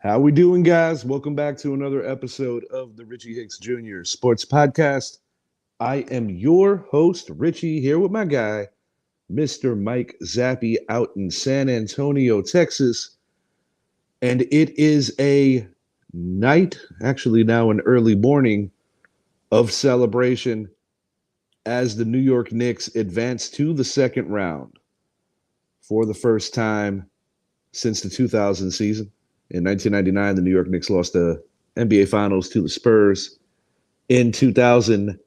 How we doing, guys? Welcome back to another episode of the Richie Hicks Jr. Sports Podcast. I am your host, Richie, here with my guy, Mr. Mike Zappi, out in San Antonio, Texas. And it is a night, actually now an early morning, of celebration as the New York Knicks advance to the second round for the first time since the 2000 season. In 1999, the New York Knicks lost the NBA Finals to the Spurs. In 2000,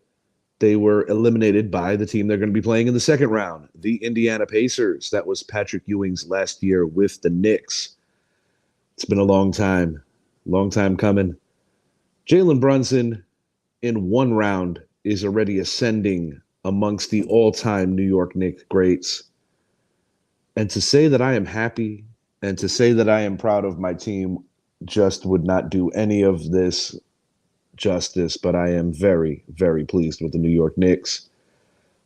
they were eliminated by the team they're going to be playing in the second round, the Indiana Pacers. That was Patrick Ewing's last year with the Knicks. It's been a long time coming. Jalen Brunson, in one round, is already ascending amongst the all-time New York Knicks greats. And to say that I am happy and to say that I am proud of my team just would not do any of this justice, but I am very, very pleased with the New York Knicks.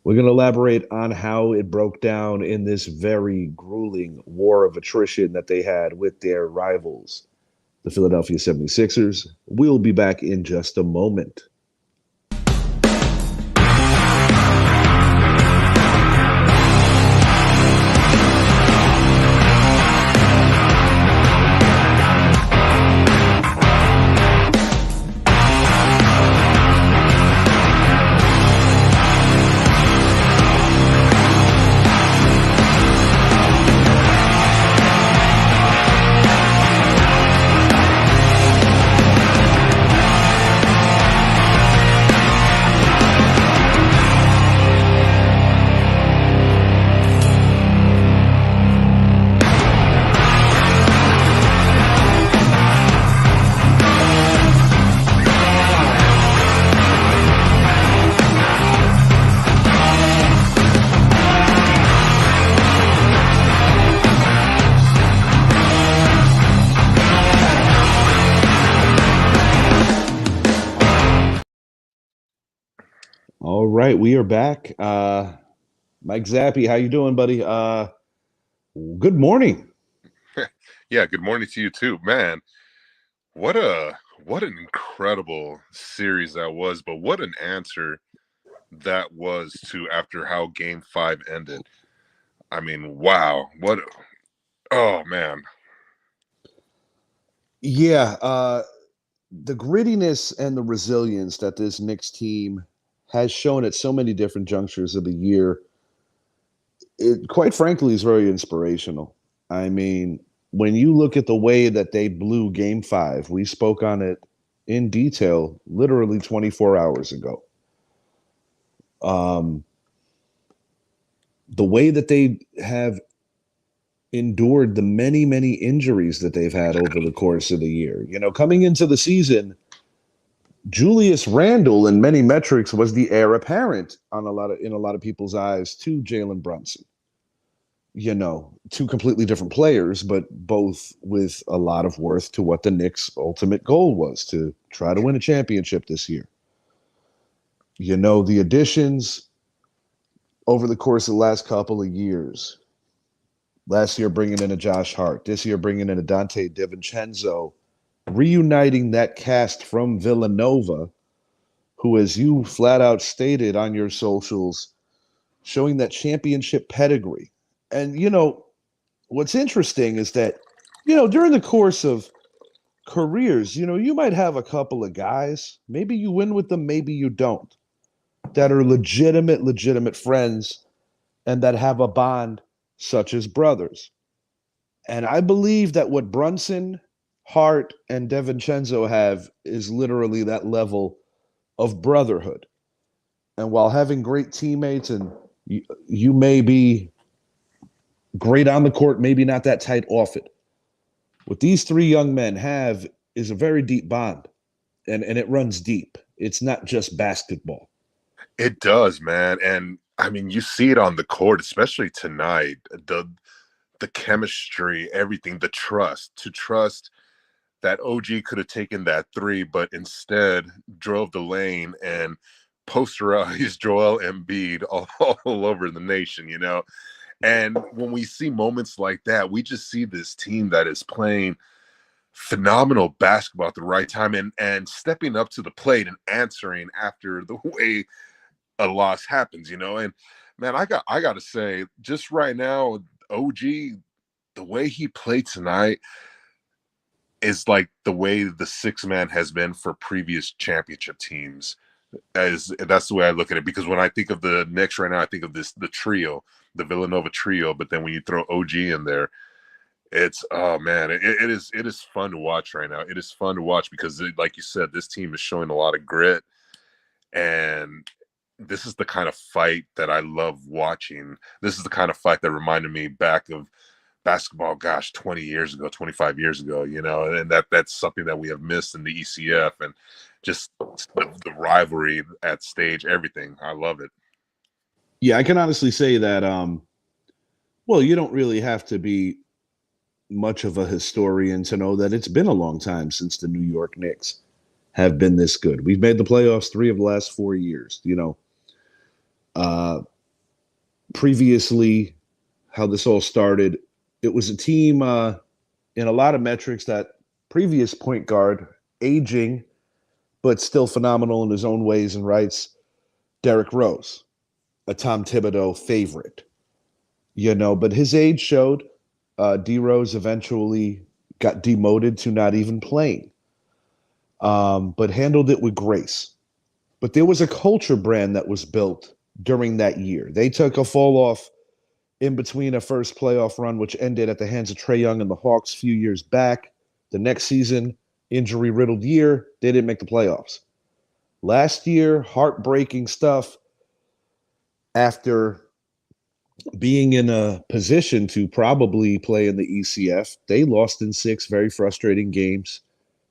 We're going to elaborate on how it broke down in this very grueling war of attrition that they had with their rivals, the Philadelphia 76ers. We'll be back in just a moment. All right, we are back. Mike Zappi, how you doing, buddy? Good morning. Yeah, good morning to you too, man. What an incredible series that was, but what an answer that was to after how Game 5 ended. I mean, wow. Oh man. Yeah, the grittiness and the resilience that this Knicks team has shown at so many different junctures of the year, it quite frankly is very inspirational. I mean, when you look at the way that they blew Game 5, we spoke on it in detail literally 24 hours ago. Um, the way that they have endured the many, many injuries that they've had over the course of the year. You know, coming into the season, Julius Randle in many metrics was the heir apparent in a lot of people's eyes to Jalen Brunson. You know, two completely different players, but both with a lot of worth to what the Knicks' ultimate goal was, to try to win a championship this year. You know, the additions over the course of the last couple of years. Last year, bringing in a Josh Hart. This year, bringing in a Dante DiVincenzo. Reuniting that cast from Villanova, who, as you flat out stated on your socials, showing that championship pedigree. And, you know, what's interesting is that, you know, during the course of careers, you know, you might have a couple of guys, maybe you win with them, maybe you don't, that are legitimate friends and that have a bond such as brothers. And I believe that what Brunson, Hart, and DiVincenzo have is literally that level of brotherhood. And while having great teammates and you may be great on the court, maybe not that tight off it, what these three young men have is a very deep bond, and it runs deep. It's not just basketball. It does, man. And I mean, you see it on the court, especially tonight. The chemistry, everything, the trust, to trust that OG could have taken that three, but instead drove the lane and posterized Joel Embiid all over the nation, you know? And when we see moments like that, we just see this team that is playing phenomenal basketball at the right time, and stepping up to the plate and answering after the way a loss happens, and man, I got to say, just right now, OG, the way he played tonight is like the way the six man has been for previous championship teams. As that's the way I look at it, because when I think of the Knicks right now, I think of the trio, the Villanova trio. But then when you throw OG in there, it's, oh man, it is fun to watch right now. It is fun to watch because, like you said, this team is showing a lot of grit, and this is the kind of fight that I love watching. This is the kind of fight that reminded me back of basketball, gosh, 20 years ago, 25 years ago, and that's something that we have missed in the ECF, and just the rivalry at stage, everything. I love it. Yeah, I can honestly say that well, you don't really have to be much of a historian to know that it's been a long time since the New York Knicks have been this good. We've made the playoffs 3 of the last 4 years, previously, how this all started, it was a team in a lot of metrics that previous point guard, aging, but still phenomenal in his own ways and rights, Derrick Rose, a Tom Thibodeau favorite, but his age showed. D Rose eventually got demoted to not even playing, but handled it with grace. But there was a culture brand that was built during that year. They took a fall off in between a first playoff run, which ended at the hands of Trae Young and the Hawks a few years back. The next season, injury-riddled year, they didn't make the playoffs. Last year, heartbreaking stuff after being in a position to probably play in the ECF. They lost in 6 very frustrating games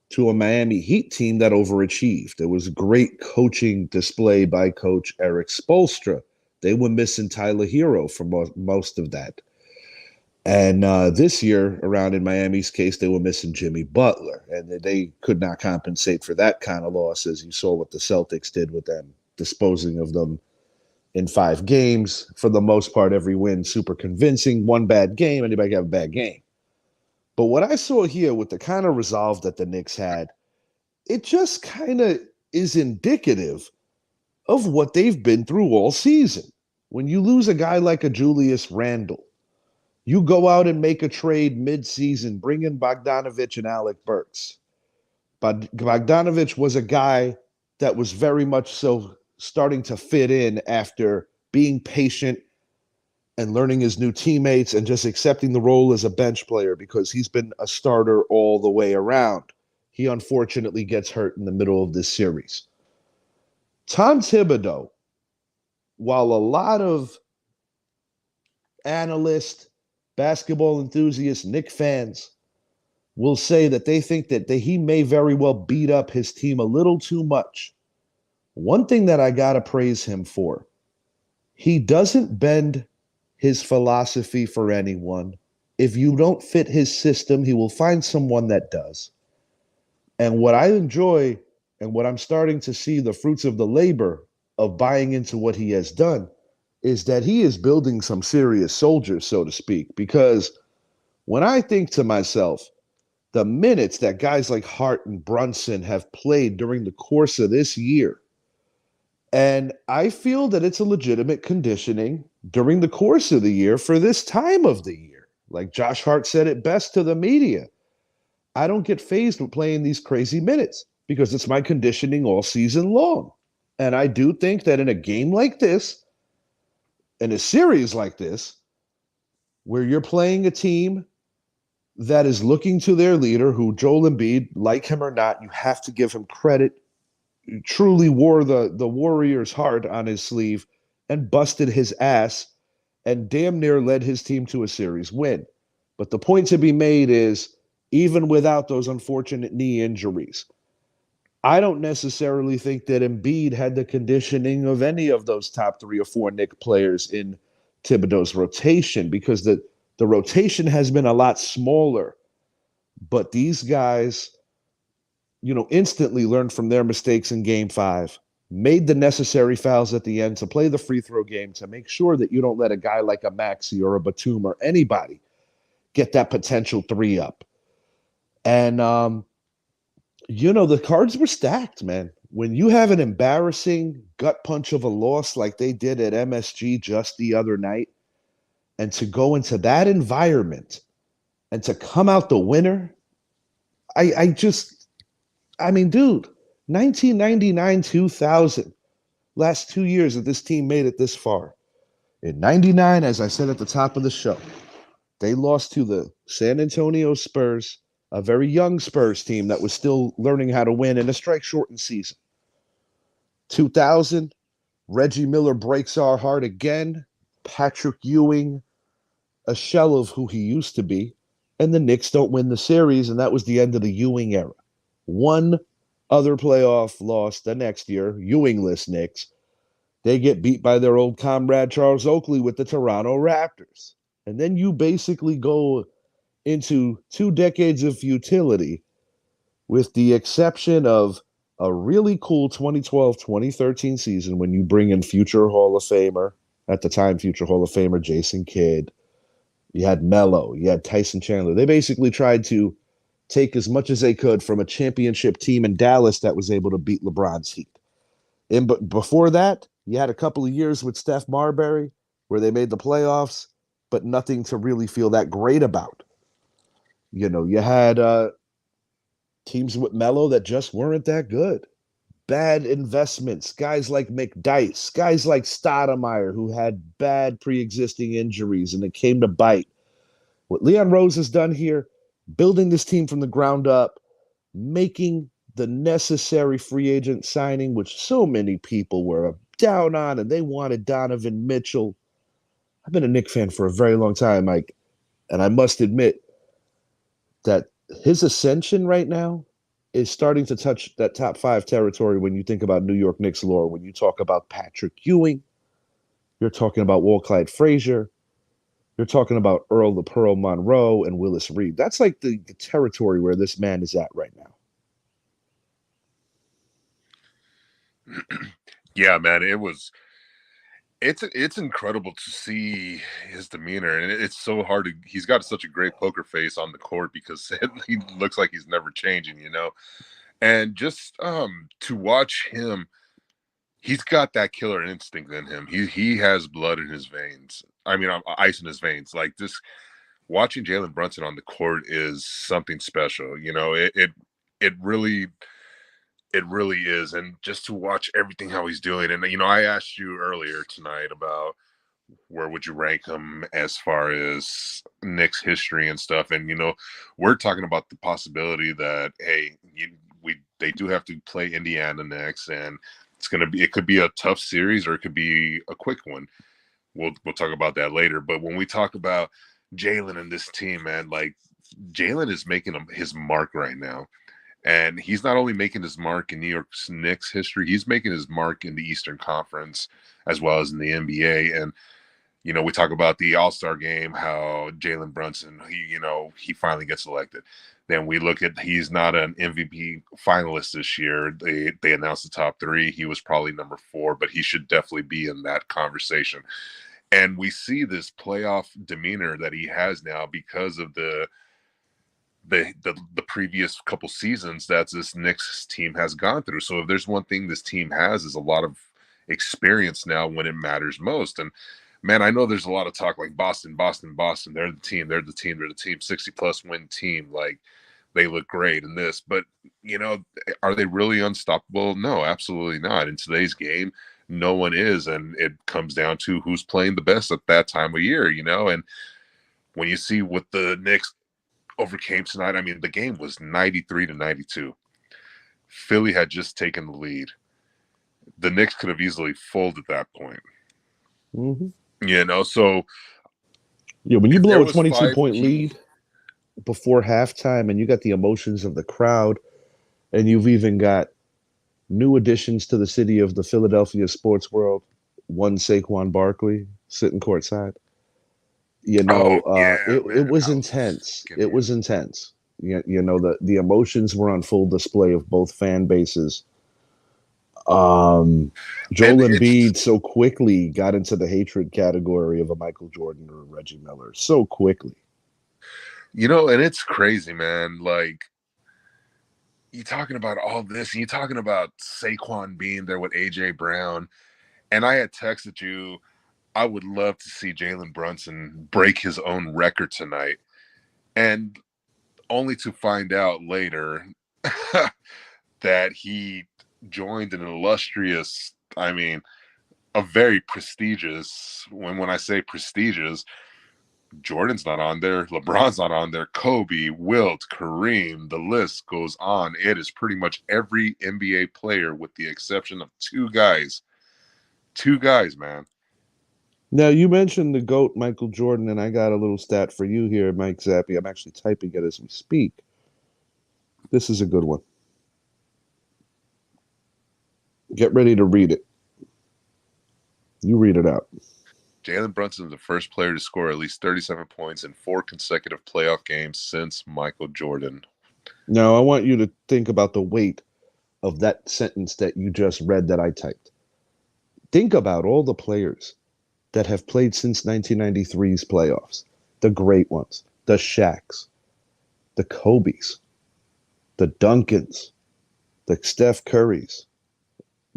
to a Miami Heat team that overachieved. It was a great coaching display by Coach Eric Spoelstra. They were missing Tyler Hero for most of that. And this year, around in Miami's case, they were missing Jimmy Butler, and they could not compensate for that kind of loss, as you saw what the Celtics did with them, disposing of them in 5 games. For the most part, every win super convincing. One bad game, anybody can have a bad game. But what I saw here with the kind of resolve that the Knicks had, it just kind of is indicative of what they've been through all season. When you lose a guy like a Julius Randle, you go out and make a trade mid-season, bring in Bogdanovich and Alec Burks. But Bogdanovich was a guy that was very much so starting to fit in after being patient and learning his new teammates and just accepting the role as a bench player, because he's been a starter all the way around. He unfortunately gets hurt in the middle of this series. Tom Thibodeau, while a lot of analysts, basketball enthusiasts, Knicks fans will say that they think that he may very well beat up his team a little too much, one thing that I got to praise him for, he doesn't bend his philosophy for anyone. If you don't fit his system, he will find someone that does. And what I enjoy, and what I'm starting to see the fruits of the labor of buying into what he has done, is that he is building some serious soldiers, so to speak. Because when I think to myself, the minutes that guys like Hart and Brunson have played during the course of this year, and I feel that it's a legitimate conditioning during the course of the year for this time of the year. Like Josh Hart said it best to the media, I don't get fazed with playing these crazy minutes because it's my conditioning all season long. And I do think that in a game like this, in a series like this, where you're playing a team that is looking to their leader, who Joel Embiid, like him or not, you have to give him credit, truly wore the Warriors' heart on his sleeve and busted his ass and damn near led his team to a series win. But the point to be made is, even without those unfortunate knee injuries, I don't necessarily think that Embiid had the conditioning of any of those top 3 or 4 Knicks players in Thibodeau's rotation, because the rotation has been a lot smaller. But these guys, instantly learned from their mistakes in game 5, made the necessary fouls at the end to play the free throw game, to make sure that you don't let a guy like a Maxey or a Batum or anybody get that potential 3 up. And the cards were stacked, man. When you have an embarrassing gut punch of a loss like they did at MSG just the other night, and to go into that environment and to come out the winner, I mean, dude, 1999, 2000, last 2 years that this team made it this far. In 99, as I said at the top of the show, they lost to the San Antonio Spurs, a very young Spurs team that was still learning how to win in a strike shortened season. 2000, Reggie Miller breaks our heart again. Patrick Ewing, a shell of who he used to be. And the Knicks don't win the series, and that was the end of the Ewing era. One other playoff loss the next year, Ewingless Knicks. They get beat by their old comrade Charles Oakley with the Toronto Raptors. And then you basically go into 2 decades of futility, with the exception of a really cool 2012-2013 season when you bring in future Hall of Famer, at the time future Hall of Famer Jason Kidd. You had Melo, you had Tyson Chandler. They basically tried to take as much as they could from a championship team in Dallas that was able to beat LeBron's Heat. But before that, you had a couple of years with Steph Marbury where they made the playoffs, but nothing to really feel that great about. You had teams with Melo that just weren't that good. Bad investments, guys like McDyess, guys like Stoudemire, who had bad pre-existing injuries, and it came to bite. What Leon Rose has done here, building this team from the ground up, making the necessary free agent signing, which so many people were down on, and they wanted Donovan Mitchell. I've been a Knicks fan for a very long time, Mike, and I must admit that his ascension right now is starting to touch that top 5 territory when you think about New York Knicks lore. When you talk about Patrick Ewing, you're talking about Walt Clyde Frazier, you're talking about Earl the Pearl Monroe and Willis Reed. That's like the territory where this man is at right now. Yeah, man, it's incredible to see his demeanor, and it's so hard to. He's got such a great poker face on the court because he looks like he's never changing, and just to watch him. He's got that killer instinct in him. He has blood in his veins. I mean, ice in his veins. Like this, watching Jalen Brunson on the court is something special. It really is. And just to watch everything how he's doing. And I asked you earlier tonight about where would you rank him as far as Knicks history and stuff. And we're talking about the possibility that they do have to play Indiana next, and it could be a tough series or it could be a quick one. We'll talk about that later. But when we talk about Jalen and this team, man, like Jalen is making his mark right now. And he's not only making his mark in New York's Knicks history, he's making his mark in the Eastern Conference as well as in the NBA. And, we talk about the All-Star game, how Jalen Brunson, he finally gets elected. Then we look at he's not an MVP finalist this year. They announced the top 3. He was probably number 4, but he should definitely be in that conversation. And we see this playoff demeanor that he has now because of the previous couple seasons that this Knicks team has gone through. So if there's one thing this team has is a lot of experience now when it matters most. And man, I know there's a lot of talk like Boston. They're the team, 60 plus win team. Like they look great in this, but are they really unstoppable? No, absolutely not. In today's game, no one is. And it comes down to who's playing the best at that time of year, and when you see what the Knicks overcame tonight, I mean, the game was 93-92. Philly had just taken the lead. The Knicks could have easily folded that point. Mm-hmm. So when you blow a 22-point lead before halftime and you got the emotions of the crowd and you've even got new additions to the city of the Philadelphia sports world, one Saquon Barkley sitting courtside. It was intense. It was intense. The emotions were on full display of both fan bases. Joel Embiid so quickly got into the hatred category of a Michael Jordan or a Reggie Miller so quickly. And it's crazy, man. Like you talking about all this, and you talking about Saquon being there with AJ Brown, and I had texted you. I would love to see Jalen Brunson break his own record tonight, and only to find out later that he joined an illustrious, I mean, a very prestigious. When I say prestigious, Jordan's not on there, LeBron's not on there, Kobe, Wilt, Kareem, the list goes on. It is pretty much every NBA player with the exception of two guys. Two guys, man. Now, you mentioned the GOAT, Michael Jordan, and I got a little stat for you here, Mike Zappi. I'm actually typing it as we speak. This is a good one. Get ready to read it. You read it out. Jalen Brunson is the first player to score at least 37 points in 4 consecutive playoff games since Michael Jordan. Now, I want you to think about the weight of that sentence that you just read that I typed. Think about all the players that have played since 1993's playoffs. The great ones, the Shaqs, the Kobes, the Duncans, the Steph Currys,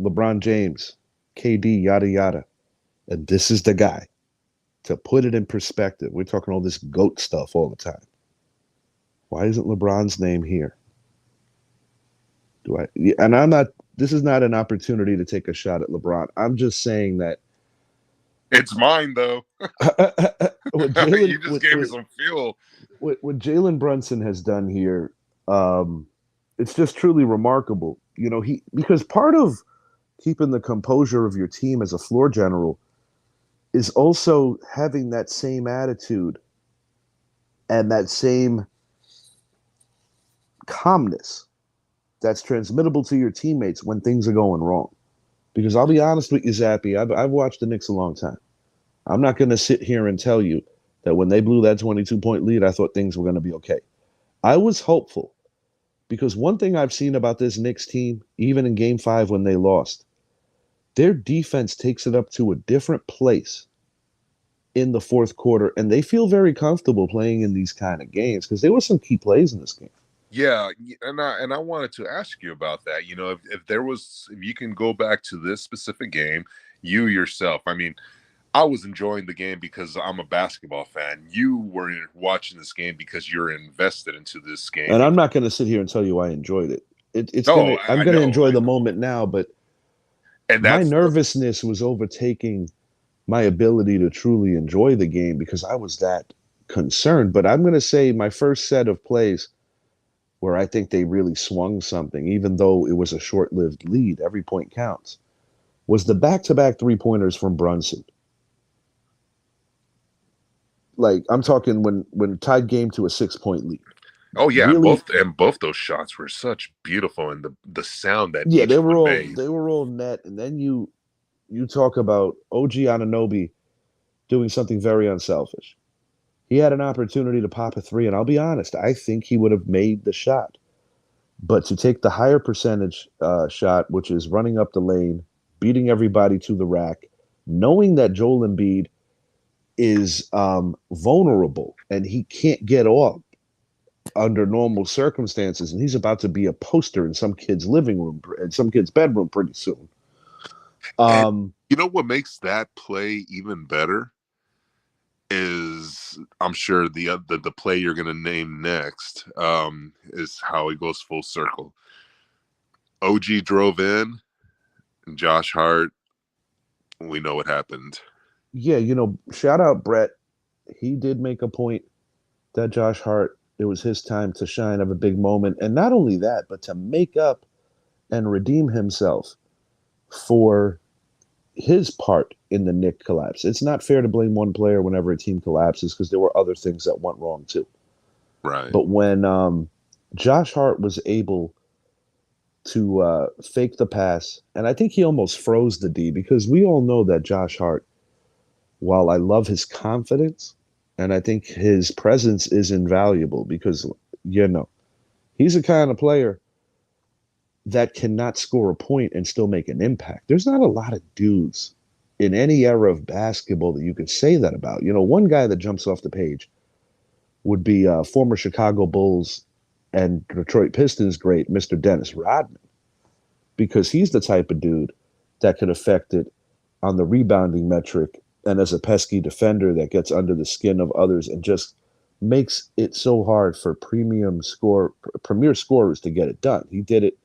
LeBron James, KD, yada, yada. And this is the guy. To put it in perspective, we're talking all this GOAT stuff all the time. Why isn't LeBron's name here? And I'm not, this is not an opportunity to take a shot at LeBron. I'm just saying that. It's mine, though. You just gave me some fuel. What Jalen Brunson has done here, it's just truly remarkable. You know, because part of keeping the composure of your team as a floor general is also having that same attitude and that same calmness that's transmittable to your teammates when things are going wrong. Because I'll be honest with you, Zappy, I've watched the Knicks a long time. I'm not going to sit here and tell you that when they blew that 22-point lead, I thought things were going to be okay. I was hopeful because one thing I've seen about this Knicks team, even in Game 5 when they lost, their defense takes it up to a different place in the fourth quarter, and they feel very comfortable playing in these kind of games because there were some key plays in this game. Yeah, and I wanted to ask you about that. You know, if you can go back to this specific game, you yourself, I mean, I was enjoying the game because I'm a basketball fan. You were watching this game because you're invested into this game. And I'm not going to sit here and tell you I enjoyed it. I'm I going to know, enjoy the moment now, but and my nervousness was overtaking my ability to truly enjoy the game because I was that concerned. But I'm going to say my first set of plays where I think they really swung something, even though it was a short-lived lead, every point counts, was the back-to-back three-pointers from Brunson. Like, I'm talking when tied game to a 6-point lead. Oh yeah, really, both those shots were such beautiful, and the sound that they were all net. And then you talk about OG Anunoby doing something very unselfish. He had an opportunity to pop a three, and I'll be honest, I think he would have made the shot. But to take the higher percentage shot, which is running up the lane, beating everybody to the rack, knowing that Joel Embiid is vulnerable and he can't get off under normal circumstances, and he's about to be a poster in some kid's living room and some kid's bedroom pretty soon. You know what makes that play even better is, I'm sure the play you're going to name next is how he goes full circle. OG drove in, and Josh Hart, we know what happened. Yeah, you know, shout out Brett. He did make a point that Josh Hart, it was his time to shine, have a big moment. And not only that, but to make up and redeem himself for his part in the Knicks collapse. It's not fair to blame one player whenever a team collapses because there were other things that went wrong too. Right. But when Josh Hart was able to fake the pass, and I think he almost froze the D because we all know that Josh Hart, while I love his confidence, and I think his presence is invaluable because, you know, he's the kind of player that cannot score a point and still make an impact. There's not a lot of dudes in any era of basketball that you could say that about. You know, one guy that jumps off the page would be former Chicago Bulls and Detroit Pistons great, Mr. Dennis Rodman, because he's the type of dude that can affect it on the rebounding metric and as a pesky defender that gets under the skin of others and just makes it so hard for premier scorers to get it done. He did it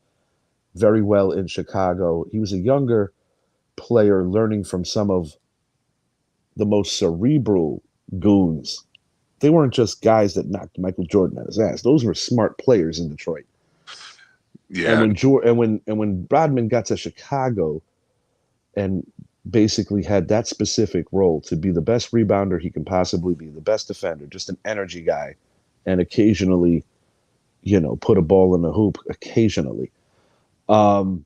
very well in Chicago. He was a younger player learning from some of the most cerebral goons. They weren't just guys that knocked Michael Jordan out his ass. Those were smart players in Detroit. And Yeah, when Rodman got to Chicago and basically had that specific role to be the best rebounder he can possibly be, the best defender, just an energy guy, and occasionally, put a ball in the hoop occasionally. Um,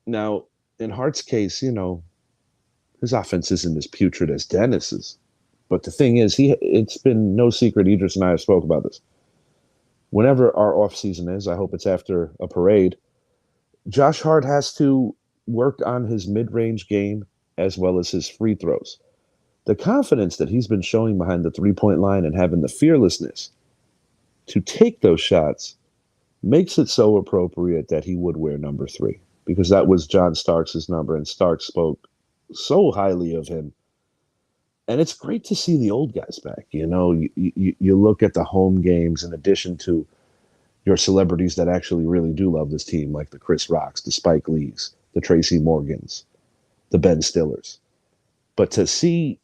Now, in Hart's case, his offense isn't as putrid as Dennis's. But the thing is, it's been no secret. Idris and I have spoke about this. Whenever our off season is, I hope it's after a parade. Josh Hart has to work on his mid range game as well as his free throws. The confidence that he's been showing behind the 3-point line and having the fearlessness to take those shots makes it so appropriate that he would wear number 3 because that was John Starks' number, and Starks spoke so highly of him. And it's great to see the old guys back. You look at the home games in addition to your celebrities that actually really do love this team, like the Chris Rocks, the Spike Lees, the Tracy Morgans, the Ben Stillers. But to see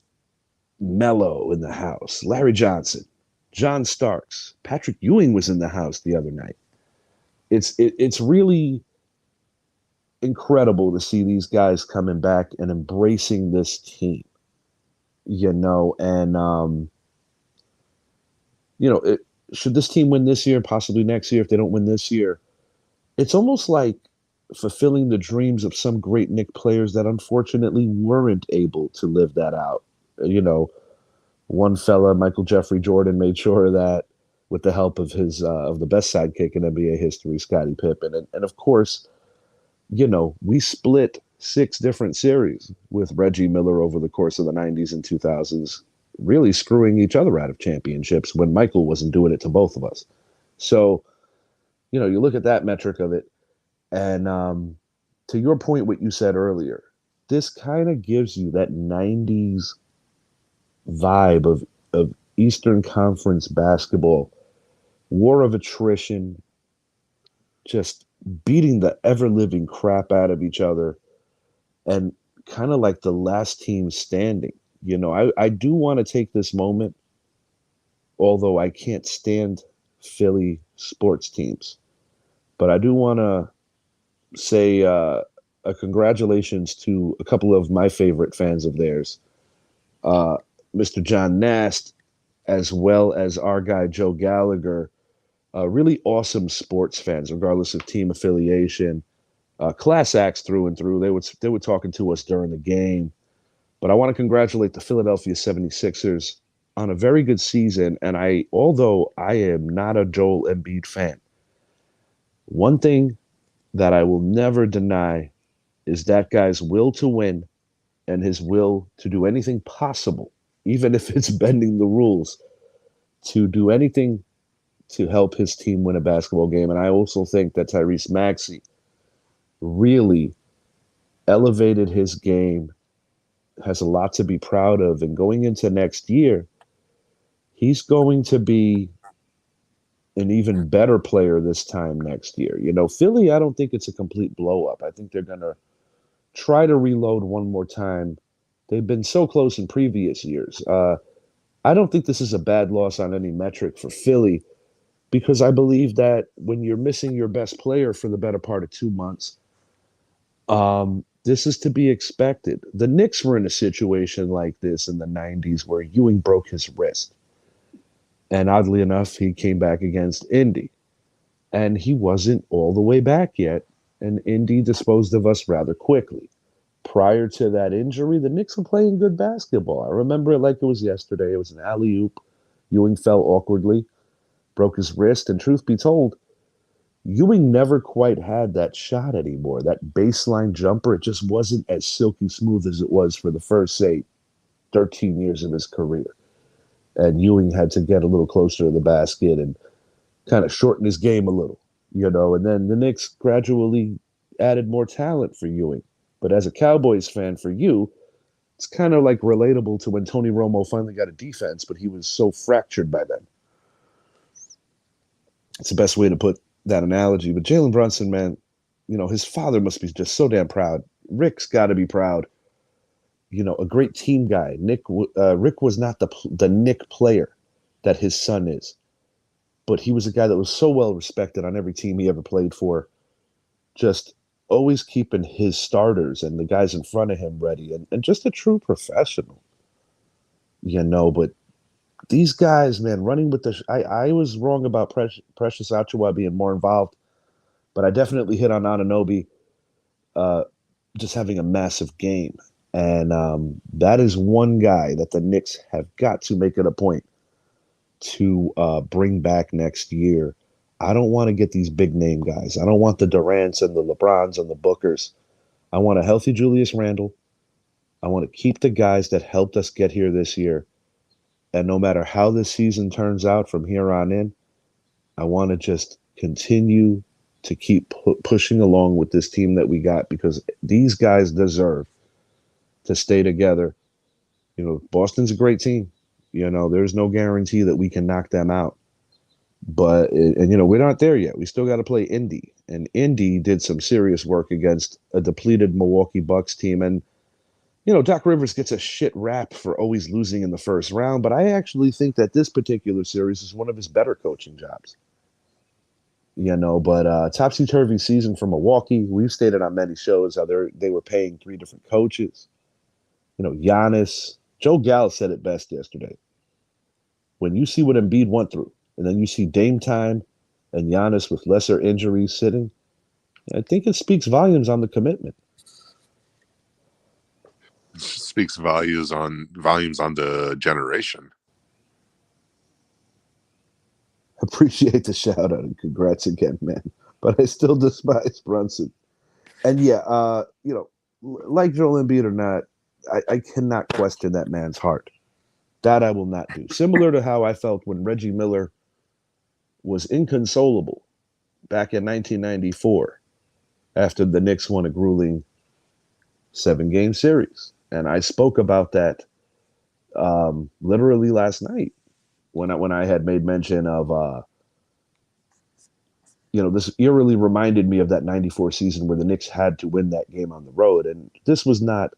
Mello in the house, Larry Johnson, John Starks, Patrick Ewing was in the house the other night. It's really incredible to see these guys coming back and embracing this team, and should this team win this year, possibly next year, if they don't win this year, it's almost like fulfilling the dreams of some great Knicks players that unfortunately weren't able to live that out. One fella, Michael Jeffrey Jordan, made sure of that with the help of his of the best sidekick in NBA history, Scottie Pippen, and of course, we split 6 different series with Reggie Miller over the course of the 90s and 2000s, really screwing each other out of championships when Michael wasn't doing it to both of us. So, you look at that metric of it, and to your point, what you said earlier, this kind of gives you that 90s vibe of Eastern Conference basketball, war of attrition, just beating the ever living crap out of each other, and kind of like the last team standing. I do want to take this moment, although I can't stand Philly sports teams, but I do want to say a congratulations to a couple of my favorite fans of theirs, uh, Mr. John Nast, as well as our guy Joe Gallagher. Really awesome sports fans, regardless of team affiliation. Class acts through and through. They were talking to us during the game. But I want to congratulate the Philadelphia 76ers on a very good season. And although I am not a Joel Embiid fan, one thing that I will never deny is that guy's will to win and his will to do anything possible, even if it's bending the rules, to do anything to help his team win a basketball game. And I also think that Tyrese Maxey really elevated his game, has a lot to be proud of. And going into next year, he's going to be an even better player this time next year. Philly, I don't think it's a complete blow up. I think they're going to try to reload one more time. They've been so close in previous years. I don't think this is a bad loss on any metric for Philly, because I believe that when you're missing your best player for the better part of 2 months, this is to be expected. The Knicks were in a situation like this in the 90s where Ewing broke his wrist. And oddly enough, he came back against Indy. And he wasn't all the way back yet. And Indy disposed of us rather quickly. Prior to that injury, the Knicks were playing good basketball. I remember it like it was yesterday. It was an alley-oop. Ewing fell awkwardly, broke his wrist, and truth be told, Ewing never quite had that shot anymore. That baseline jumper, it just wasn't as silky smooth as it was for the first, say, 13 years of his career. And Ewing had to get a little closer to the basket. And kind of shorten his game a little, and then the Knicks gradually added more talent for Ewing. But as a Cowboys fan, for you, it's kind of like relatable to when Tony Romo finally got a defense, but he was so fractured by then. It's the best way to put that analogy. But Jalen Brunson, man, his father must be just so damn proud. Rick's got to be proud. A great team guy. Rick was not the Nick player that his son is, but he was a guy that was so well respected on every team he ever played for. Just always keeping his starters and the guys in front of him ready, and just a true professional. But these guys, man, running with I was wrong about Precious Achiuwa being more involved, but I definitely hit on Anunoby just having a massive game. And that is one guy that the Knicks have got to make it a point to bring back next year. I don't want to get these big name guys. I don't want the Durants and the LeBrons and the Bookers. I want a healthy Julius Randle. I want to keep the guys that helped us get here this year. And no matter how this season turns out from here on in, I want to just continue to keep pushing along with this team that we got, because these guys deserve to stay together. Boston's a great team. There's no guarantee that we can knock them out. But, we're not there yet. We still got to play Indy. And Indy did some serious work against a depleted Milwaukee Bucks team. And, Doc Rivers gets a shit rap for always losing in the first round. But I actually think that this particular series is one of his better coaching jobs. But topsy-turvy season for Milwaukee. We've stated on many shows how they were paying 3 different coaches. Giannis. Joe Gal said it best yesterday. When you see what Embiid went through, and then you see Dame time and Giannis with lesser injuries sitting, I think it speaks volumes on the commitment. It speaks volumes on the generation. Appreciate the shout out and congrats again, man. But I still despise Brunson. And yeah, like Joel Embiid or not, I cannot question that man's heart. That I will not do. Similar to how I felt when Reggie Miller was inconsolable back in 1994 after the Knicks won a grueling 7-game series. And I spoke about that literally last night when I had made mention of, this eerily reminded me of that 94 season where the Knicks had to win that game on the road. And this was not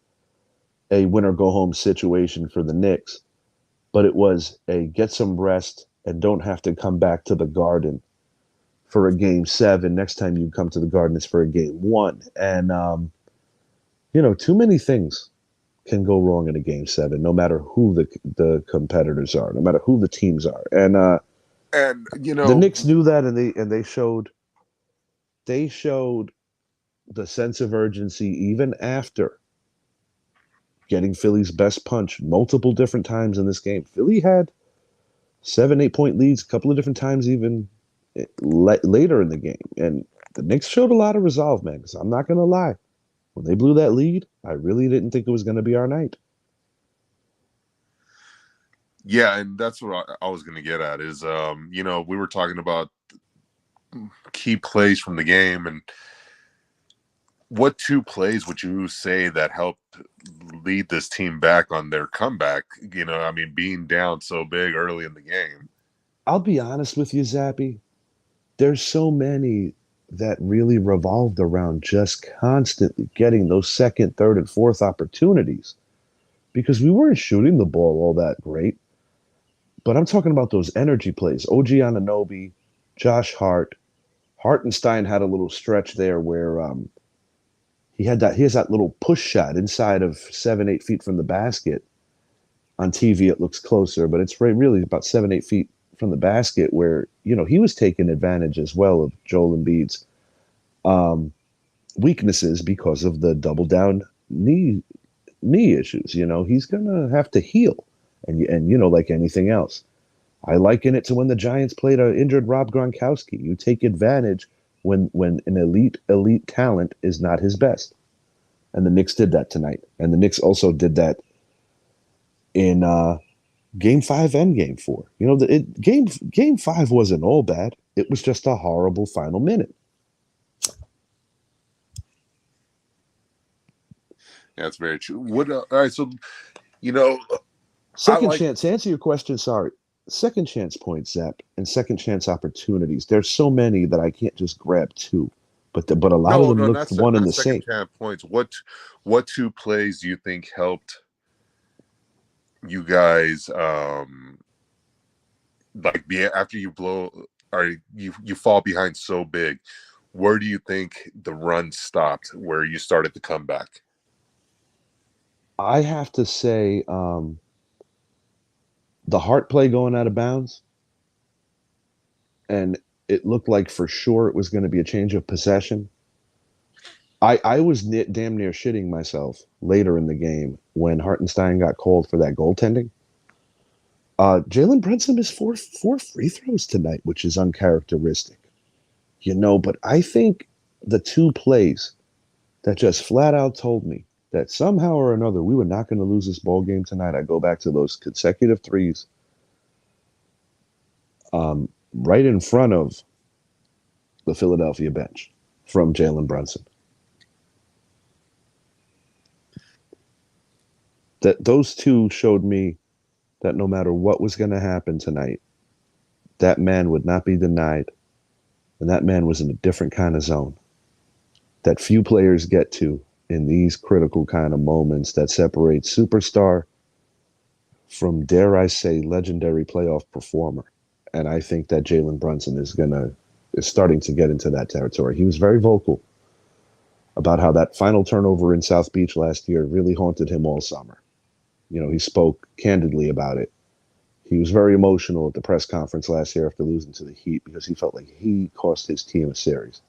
a win or go home situation for the Knicks, but it was a get some rest and don't have to come back to the Garden for a game 7. Next time you come to the Garden, it's for a game 1. And, too many things can go wrong in a game 7, no matter who the competitors are, no matter who the teams are. And the Knicks knew that, and they showed the sense of urgency even after getting Philly's best punch multiple different times in this game. Philly had 7-8 point leads a couple of different times even later in the game. And the Knicks showed a lot of resolve, man, because I'm not going to lie. When they blew that lead, I really didn't think it was going to be our night. Yeah, and that's what I was going to get at is, we were talking about key plays from the game, and what 2 plays would you say that helped lead this team back on their comeback? Being down so big early in the game. I'll be honest with you, Zappy. There's so many that really revolved around just constantly getting those second, third, and fourth opportunities, because we weren't shooting the ball all that great. But I'm talking about those energy plays. OG Anunoby, Josh Hart. Hartenstein had a little stretch there where he has that little push shot inside of 7-8 feet from the basket. On TV, it looks closer, but it's really about 7-8 feet from the basket where, he was taking advantage as well of Joel Embiid's weaknesses because of the double down knee issues. He's going to have to heal. And like anything else, I liken it to when the Giants played an injured Rob Gronkowski. You take advantage when an elite talent is not his best. And the Knicks did that tonight. And the Knicks also did that in Game 5 and Game 4. Game 5 wasn't all bad. It was just a horrible final minute. That's very true. What? All right, so you know, I Second like. chance, to answer your question, sorry. Second chance points, Zep, and second chance opportunities. There's so many that I can't just grab two, but a lot of No, them no, look one and not the second same. chance points. What two plays do you think helped you guys like be after you blow or you fall behind so big? Where do you think the run stopped? Where you started to come back? I have to say, the Hart play going out of bounds, and it looked like for sure it was going to be a change of possession. I was damn near shitting myself later in the game when Hartenstein got called for that goaltending. Jalen Brunson missed four free throws tonight, which is uncharacteristic, But I think the two plays that just flat out told me that somehow or another we were not going to lose this ball game tonight. I go back to those consecutive threes, right in front of the Philadelphia bench from Jalen Brunson. That those two showed me that no matter what was going to happen tonight, that man would not be denied, and that man was in a different kind of zone that few players get to in these critical kind of moments that separate superstar from, dare I say, legendary playoff performer. And I think that Jalen Brunson is starting to get into that territory. He was very vocal about how that final turnover in South Beach last year really haunted him all summer. He spoke candidly about it. He was very emotional at the press conference last year after losing to the Heat because he felt like he cost his team a series.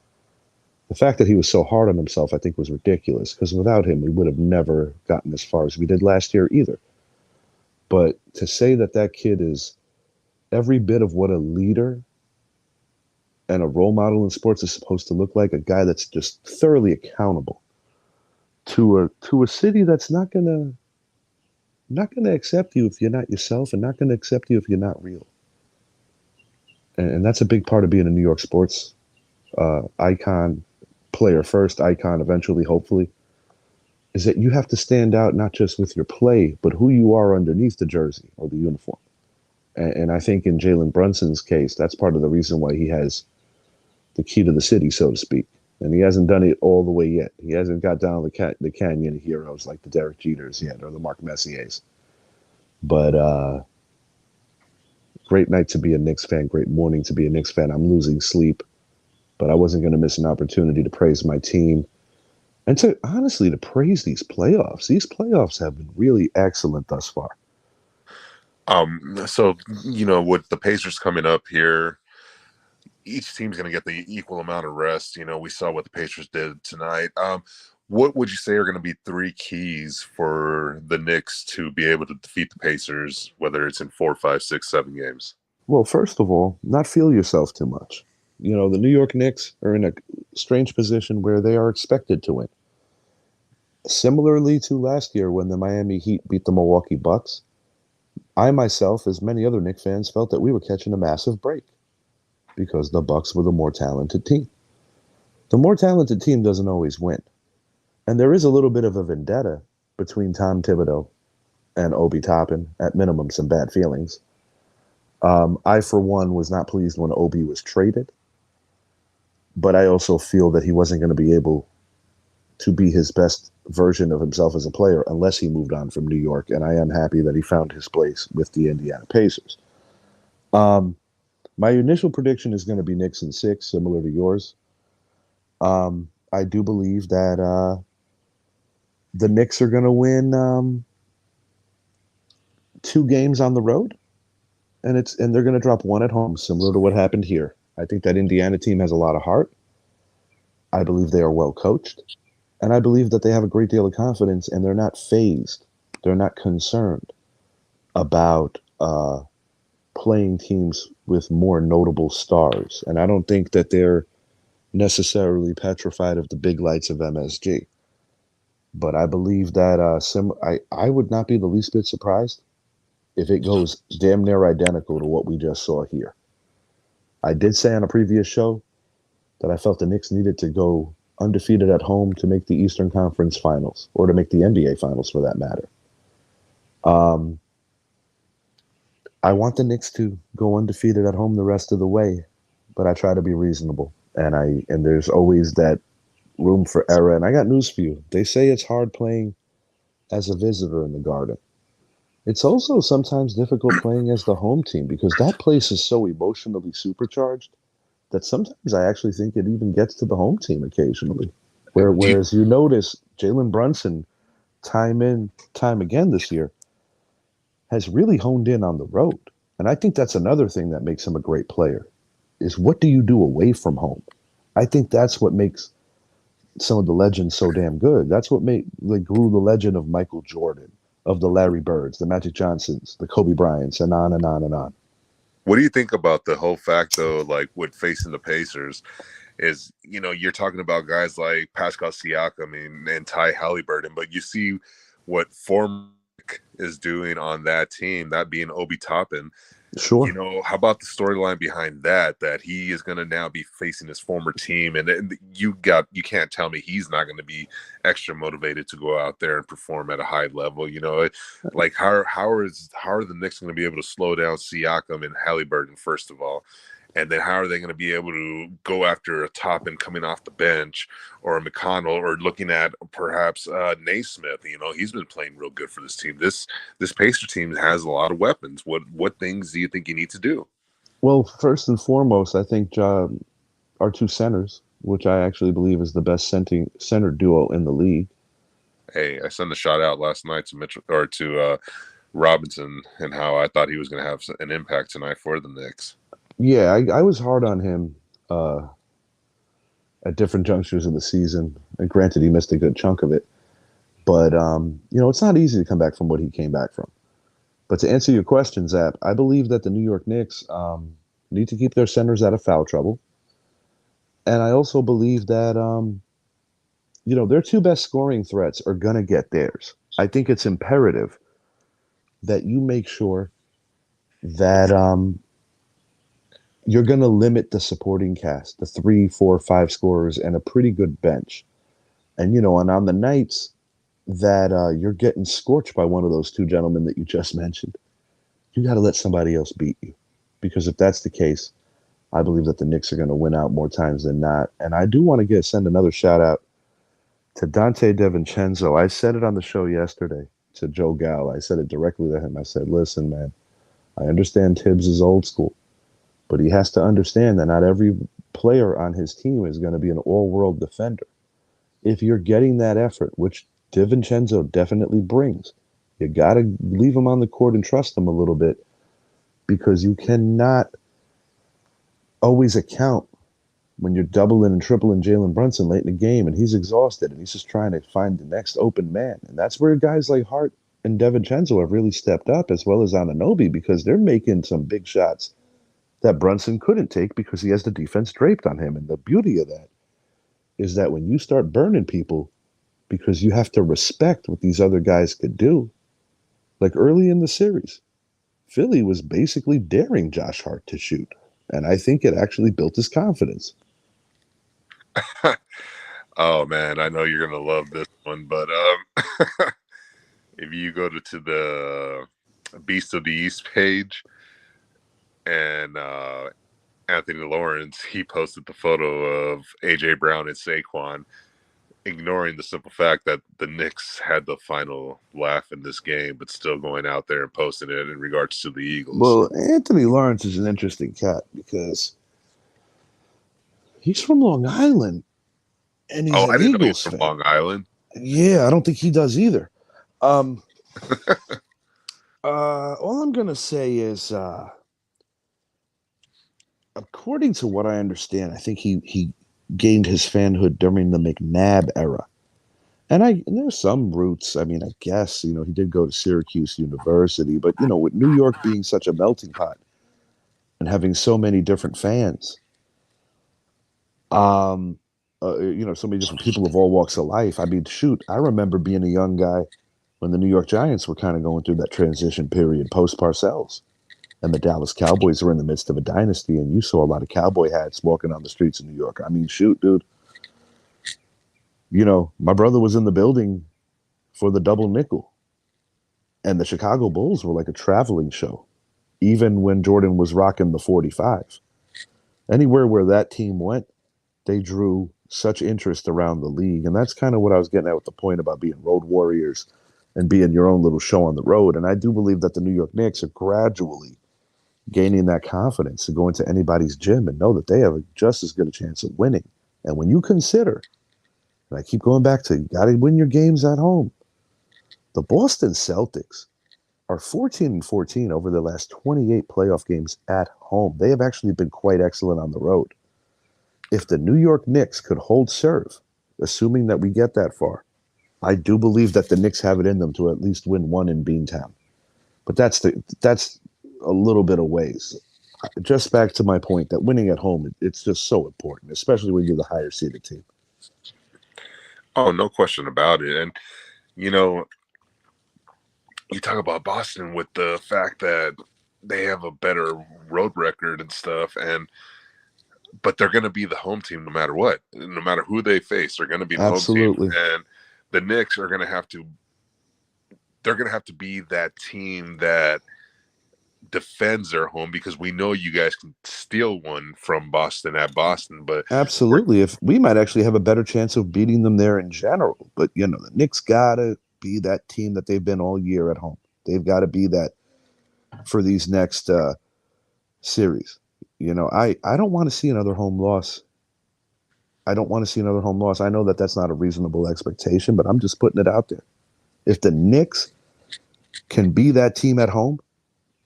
The fact that he was so hard on himself, I think, was ridiculous because without him, we would have never gotten as far as we did last year either. But to say that that kid is every bit of what a leader and a role model in sports is supposed to look like, a guy that's just thoroughly accountable to a city that's not gonna accept you if you're not yourself, and not gonna accept you if you're not real. And that's a big part of being a New York sports icon, player first, icon eventually, hopefully, is that you have to stand out not just with your play, but who you are underneath the jersey or the uniform. And I think in Jalen Brunson's case, that's part of the reason why he has the key to the city, so to speak. And he hasn't done it all the way yet. He hasn't got down the canyon of heroes like the Derek Jeters yet or the Mark Messiers. But great night to be a Knicks fan. Great morning to be a Knicks fan. I'm losing sleep, but I wasn't going to miss an opportunity to praise my team and to honestly to praise these playoffs. These playoffs have been really excellent thus far. So with the Pacers coming up here, each team's going to get the equal amount of rest. We saw what the Pacers did tonight. What would you say are going to be three keys for the Knicks to be able to defeat the Pacers, whether it's in 4, 5, 6, 7 games? Well, first of all, not feel yourself too much. The New York Knicks are in a strange position where they are expected to win. Similarly to last year when the Miami Heat beat the Milwaukee Bucks, I myself, as many other Knicks fans, felt that we were catching a massive break because the Bucks were the more talented team. The more talented team doesn't always win. And there is a little bit of a vendetta between Tom Thibodeau and Obi Toppin, at minimum, some bad feelings. I, for one, was not pleased when Obi was traded, but I also feel that he wasn't going to be able to be his best version of himself as a player unless he moved on from New York, and I am happy that he found his place with the Indiana Pacers. My initial prediction is going to be Knicks in 6, similar to yours. I do believe that the Knicks are going to win 2 games on the road, and they're going to drop one at home, similar to what happened here. I think that Indiana team has a lot of heart. I believe they are well coached, and I believe that they have a great deal of confidence, and they're not phased. They're not concerned about playing teams with more notable stars, and I don't think that they're necessarily petrified of the big lights of MSG. But I believe that I would not be the least bit surprised if it goes damn near identical to what we just saw here. I did say on a previous show that I felt the Knicks needed to go undefeated at home to make the Eastern Conference Finals, or to make the NBA Finals for that matter. Um, I want the Knicks to go undefeated at home the rest of the way, but I try to be reasonable, and there's always that room for error. And I got news for you. They say it's hard playing as a visitor in the Garden. It's also sometimes difficult playing as the home team because that place is so emotionally supercharged that sometimes I actually think it even gets to the home team occasionally. Do you, Whereas you notice Jalen Brunson, time in, time again this year, has really honed in on the road. And I think that's another thing that makes him a great player is what do you do away from home? I think that's what makes some of the legends so damn good. That's what made like grew the legend of Michael Jordan, of the Larry Birds, the Magic Johnsons, the Kobe Bryants, and on and on and on. what do you think about the whole fact though, like with facing the Pacers? Is you're talking about guys like Pascal Siakam and Ty Halliburton, but you see what form is doing on that team, that being Obi Toppin. Sure. How about the storyline behind that he is going to now be facing his former team, and you can't tell me he's not going to be extra motivated to go out there and perform at a high level. Like how are the Knicks going to be able to slow down Siakam and Halliburton first of all? And then how are they going to be able to go after a Toppin coming off the bench, or a McConnell, or looking at perhaps Naismith? He's been playing real good for this team. This Pacer team has a lot of weapons. What things do you think you need to do? Well, first and foremost, I think our two centers, which I actually believe is the best center duo in the league. Hey, I sent a shout out last night to Mitchell or to Robinson, and how I thought he was going to have an impact tonight for the Knicks. Yeah, I was hard on him uh, at different junctures of the season. And granted, he missed a good chunk of it. But, it's not easy to come back from what he came back from. But to answer your question, Zap, I believe that the New York Knicks need to keep their centers out of foul trouble. And I also believe that, their two best scoring threats are going to get theirs. I think it's imperative that you make sure that you're going to limit the supporting cast, the 3, 4, 5 scorers, and a pretty good bench. And, and on the nights that you're getting scorched by one of those two gentlemen that you just mentioned, you got to let somebody else beat you. Because if that's the case, I believe that the Knicks are going to win out more times than not. And I do want to send another shout out to Dante DiVincenzo. I said it on the show yesterday to Joe Gal. I said it directly to him. I said, listen, man, I understand Tibbs is old school, but he has to understand that not every player on his team is going to be an all-world defender. If you're getting that effort, which DiVincenzo definitely brings, you got to leave him on the court and trust him a little bit, because you cannot always account when you're doubling and tripling Jalen Brunson late in the game and he's exhausted and he's just trying to find the next open man. And that's where guys like Hart and DiVincenzo have really stepped up, as well as Anunoby, because they're making some big shots that Brunson couldn't take because he has the defense draped on him. And the beauty of that is that when you start burning people, because you have to respect what these other guys could do, like early in the series, Philly was basically daring Josh Hart to shoot. And I think it actually built his confidence. Oh man, I know you're gonna love this one, but if you go to the Beast of the East page, and Anthony Lawrence, he posted the photo of AJ Brown and Saquon, ignoring the simple fact that the Knicks had the final laugh in this game, but still going out there and posting it in regards to the Eagles. Well, Anthony Lawrence is an interesting cat because he's from Long Island and he's Oh, I an didn't know he was Eagles from fan. Long Island. Yeah, I don't think he does either. Um, all I'm gonna say is, according to what I understand, I think he gained his fanhood during the McNabb era. And there's some roots. I mean, I guess, he did go to Syracuse University, but with New York being such a melting pot and having so many different fans, so many different people of all walks of life. I mean, shoot, I remember being a young guy when the New York Giants were kind of going through that transition period post Parcells. And the Dallas Cowboys are in the midst of a dynasty, and you saw a lot of cowboy hats walking on the streets of New York. I mean, shoot, dude. My brother was in the building for the double nickel, and the Chicago Bulls were like a traveling show, even when Jordan was rocking the 45. Anywhere where that team went, they drew such interest around the league. And that's kind of what I was getting at with the point about being road warriors and being your own little show on the road. And I do believe that the New York Knicks are gradually gaining that confidence to go into anybody's gym and know that they have just as good a chance of winning. And when you consider, and I keep going back to, you got to win your games at home. The Boston Celtics are 14-14 over the last 28 playoff games at home. They have actually been quite excellent on the road. If the New York Knicks could hold serve, assuming that we get that far, I do believe that the Knicks have it in them to at least win one in Beantown. But that's a little bit of ways. Just back to my point that winning at home, it's just so important, especially when you're the higher seeded team. Oh, no question about it. And, you know, you talk about Boston with the fact that they have a better road record and stuff, but they're going to be the home team no matter what. No matter who they face, they're going to be the Absolutely. home team. And the Knicks are going to have to be that team that defends their home, because we know you guys can steal one from Boston at Boston, but Absolutely. If we might actually have a better chance of beating them there in general. But the Knicks gotta be that team that they've been all year at home. They've got to be that for these next series. I don't want to see another home loss. I don't want to see another home loss. I know that that's not a reasonable expectation, but I'm just putting it out there. If the Knicks can be that team at home,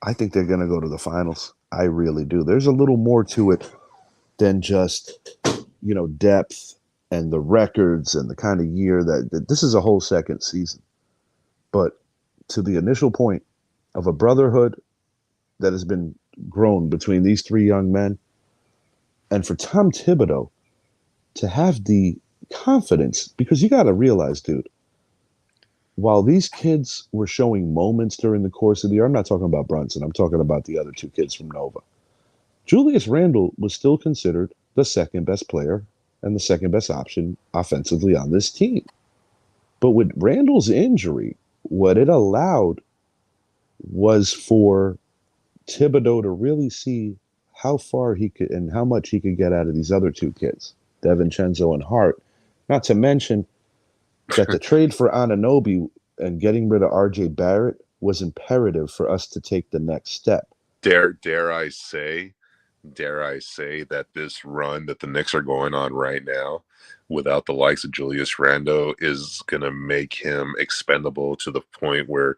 I think they're going to go to the finals. I really do. There's a little more to it than just, depth and the records and the kind of year that this is a whole second season. But to the initial point of a brotherhood that has been grown between these three young men, and for Tom Thibodeau to have the confidence, because you got to realize, dude, while these kids were showing moments during the course of the year, I'm not talking about Brunson, I'm talking about the other two kids from Nova. Julius Randle was still considered the second best player and the second best option offensively on this team. But with Randle's injury, what it allowed was for Thibodeau to really see how far he could and how much he could get out of these other two kids, DiVincenzo and Hart. Not to mention that the trade for Anunoby and getting rid of RJ Barrett was imperative for us to take the next step. Dare I say that this run that the Knicks are going on right now, without the likes of Julius Randle, is going to make him expendable to the point where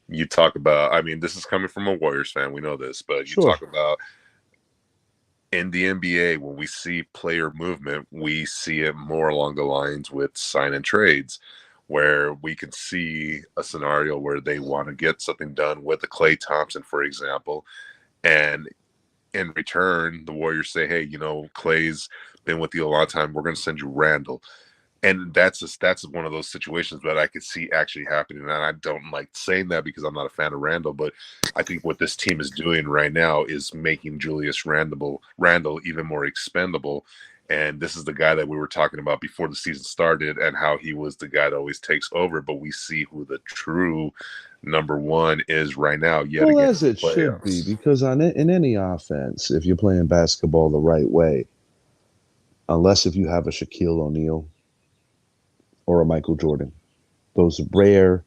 you talk about, I mean, this is coming from a Warriors fan, we know this, but you Sure. talk about in the NBA, when we see player movement, we see it more along the lines with sign and trades, where we can see a scenario where they want to get something done with a Klay Thompson, for example, and in return, the Warriors say, "Hey, Clay's been with you a long time. We're going to send you Randall." And that's one of those situations that I could see actually happening. And I don't like saying that because I'm not a fan of Randall, but I think what this team is doing right now is making Julius Randle even more expendable. And this is the guy that we were talking about before the season started, and how he was the guy that always takes over. But we see who the true number one is right now, yet Well, again, as it in the should be, playoffs. because in any offense, if you're playing basketball the right way, unless if you have a Shaquille O'Neal or a Michael Jordan, those rare,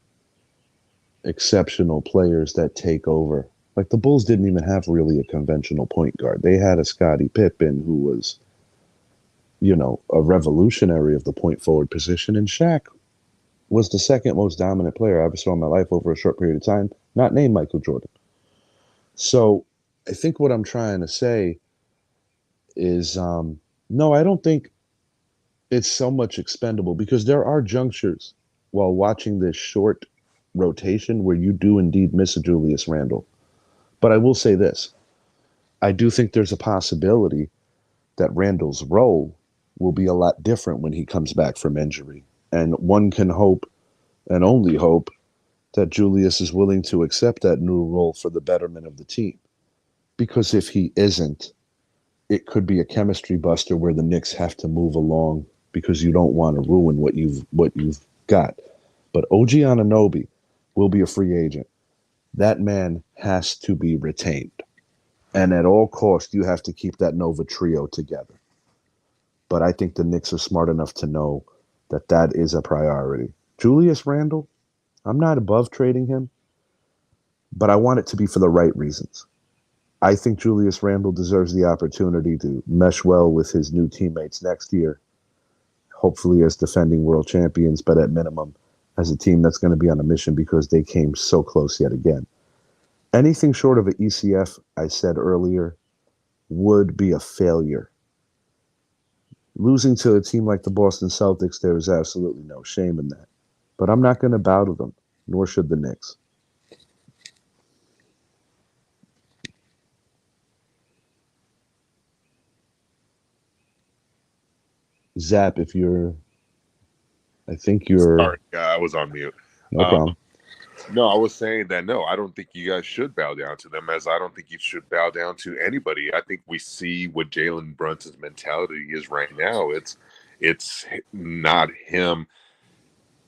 exceptional players that take over. Like the Bulls didn't even have really a conventional point guard. They had a Scottie Pippen who was, a revolutionary of the point forward position, and Shaq was the second most dominant player I ever saw in my life over a short period of time, not named Michael Jordan. So I think what I'm trying to say is no, I don't think it's so much expendable, because there are junctures while watching this short rotation where you do indeed miss a Julius Randle. But I will say this. I do think there's a possibility that Randle's role will be a lot different when he comes back from injury. And one can hope and only hope that Julius is willing to accept that new role for the betterment of the team. Because if he isn't, it could be a chemistry buster where the Knicks have to move along because you don't want to ruin what you've got. But OG Anunoby will be a free agent. That man has to be retained. And at all costs, you have to keep that Nova trio together. But I think the Knicks are smart enough to know that that is a priority. Julius Randle, I'm not above trading him, but I want it to be for the right reasons. I think Julius Randle deserves the opportunity to mesh well with his new teammates next year, hopefully as defending world champions, but at minimum as a team that's going to be on a mission because they came so close yet again. Anything short of an ECF, I said earlier, would be a failure. Losing to a team like the Boston Celtics, there is absolutely no shame in that. But I'm not going to bow to them, nor should the Knicks. Zap, I think you're, Sorry, I was on mute. no Uh, problem. no, I was saying that no, I don't think you guys should bow down to them, as I don't think you should bow down to anybody. I think we see what Jalen Brunson's mentality is right now. It's not him.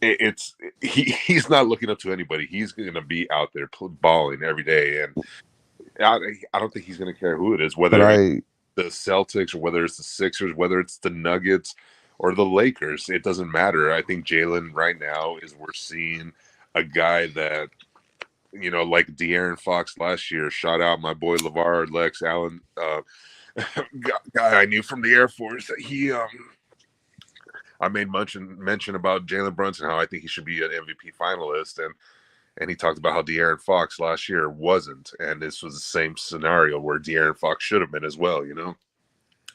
It's he's not looking up to anybody. He's going to be out there balling every day, and I don't think he's going to care who it is, But whether it's I, the Celtics or whether it's the Sixers, whether it's the Nuggets or the Lakers. It doesn't matter. I think Jalen right now is we're seeing a guy that, like De'Aaron Fox last year. Shout out my boy LeVar Lex Allen, guy I knew from the Air Force. I made mention about Jalen Brunson, how I think he should be an MVP finalist, and he talked about how De'Aaron Fox last year wasn't, and this was the same scenario where De'Aaron Fox should have been as well, no,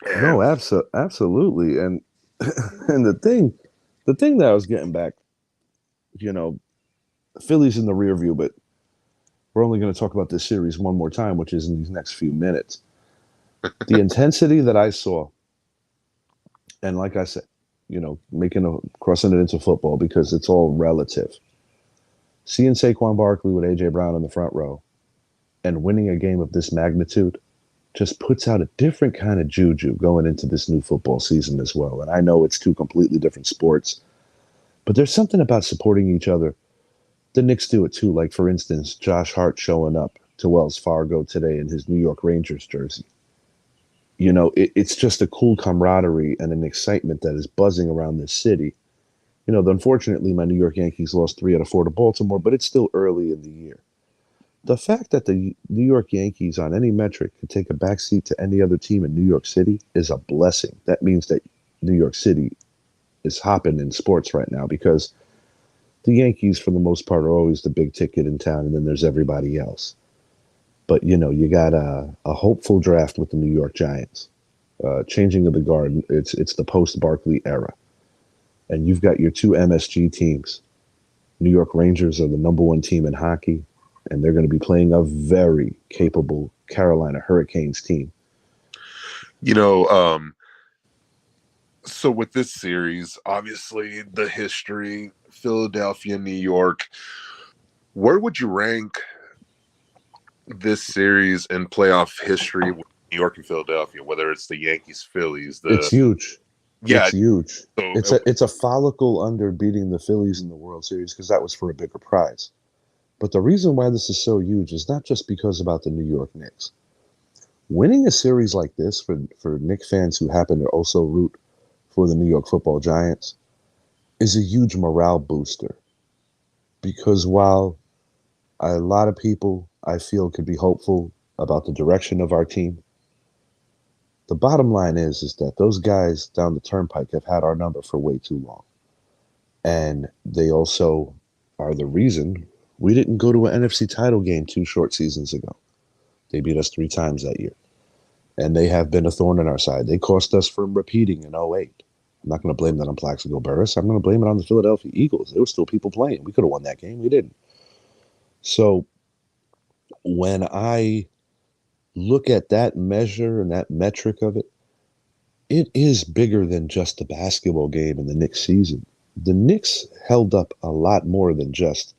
And absolutely. And and the thing that I was getting back, you know, Philly's in the rear view, but we're only going to talk about this series one more time, which is in these next few minutes. The intensity that I saw, and like I said, crossing it into football because it's all relative. Seeing Saquon Barkley with AJ Brown in the front row and winning a game of this magnitude just puts out a different kind of juju going into this new football season as well. And I know it's two completely different sports, but there's something about supporting each other. The Knicks do it too. Like, for instance, Josh Hart showing up to Wells Fargo today in his New York Rangers jersey. It's just a cool camaraderie and an excitement that is buzzing around this city. Unfortunately, my New York Yankees lost 3 out of 4 to Baltimore, but it's still early in the year. The fact that the New York Yankees, on any metric, could take a backseat to any other team in New York City is a blessing. That means that New York City is hopping in sports right now because the Yankees, for the most part, are always the big ticket in town, and then there's everybody else. But, you got a hopeful draft with the New York Giants. Changing of the guard, it's the post-Barkley era. And you've got your two MSG teams. New York Rangers are the number one team in hockey, and they're going to be playing a very capable Carolina Hurricanes team. So with this series, obviously the history, Philadelphia, New York, where would you rank this series in playoff history with New York and Philadelphia, whether it's the Yankees, Phillies, It's huge. yeah, It's huge. so It's a follicle under beating the Phillies in the World Series because that was for a bigger prize. But the reason why this is so huge is not just because about the New York Knicks. Winning a series like this for Knicks fans who happen to also root for the New York Football Giants is a huge morale booster. Because while a lot of people, I feel, could be hopeful about the direction of our team, the bottom line is that those guys down the turnpike have had our number for way too long. And they also are the reason we didn't go to an NFC title game 2 short seasons ago. They beat us 3 times that year. And they have been a thorn in our side. They cost us from repeating in '08. I'm not going to blame that on Plaxico Burress. I'm going to blame it on the Philadelphia Eagles. There were still people playing. We could have won that game. We didn't. So when I look at that measure and that metric of it, it is bigger than just the basketball game in the Knicks season. The Knicks held up a lot more than just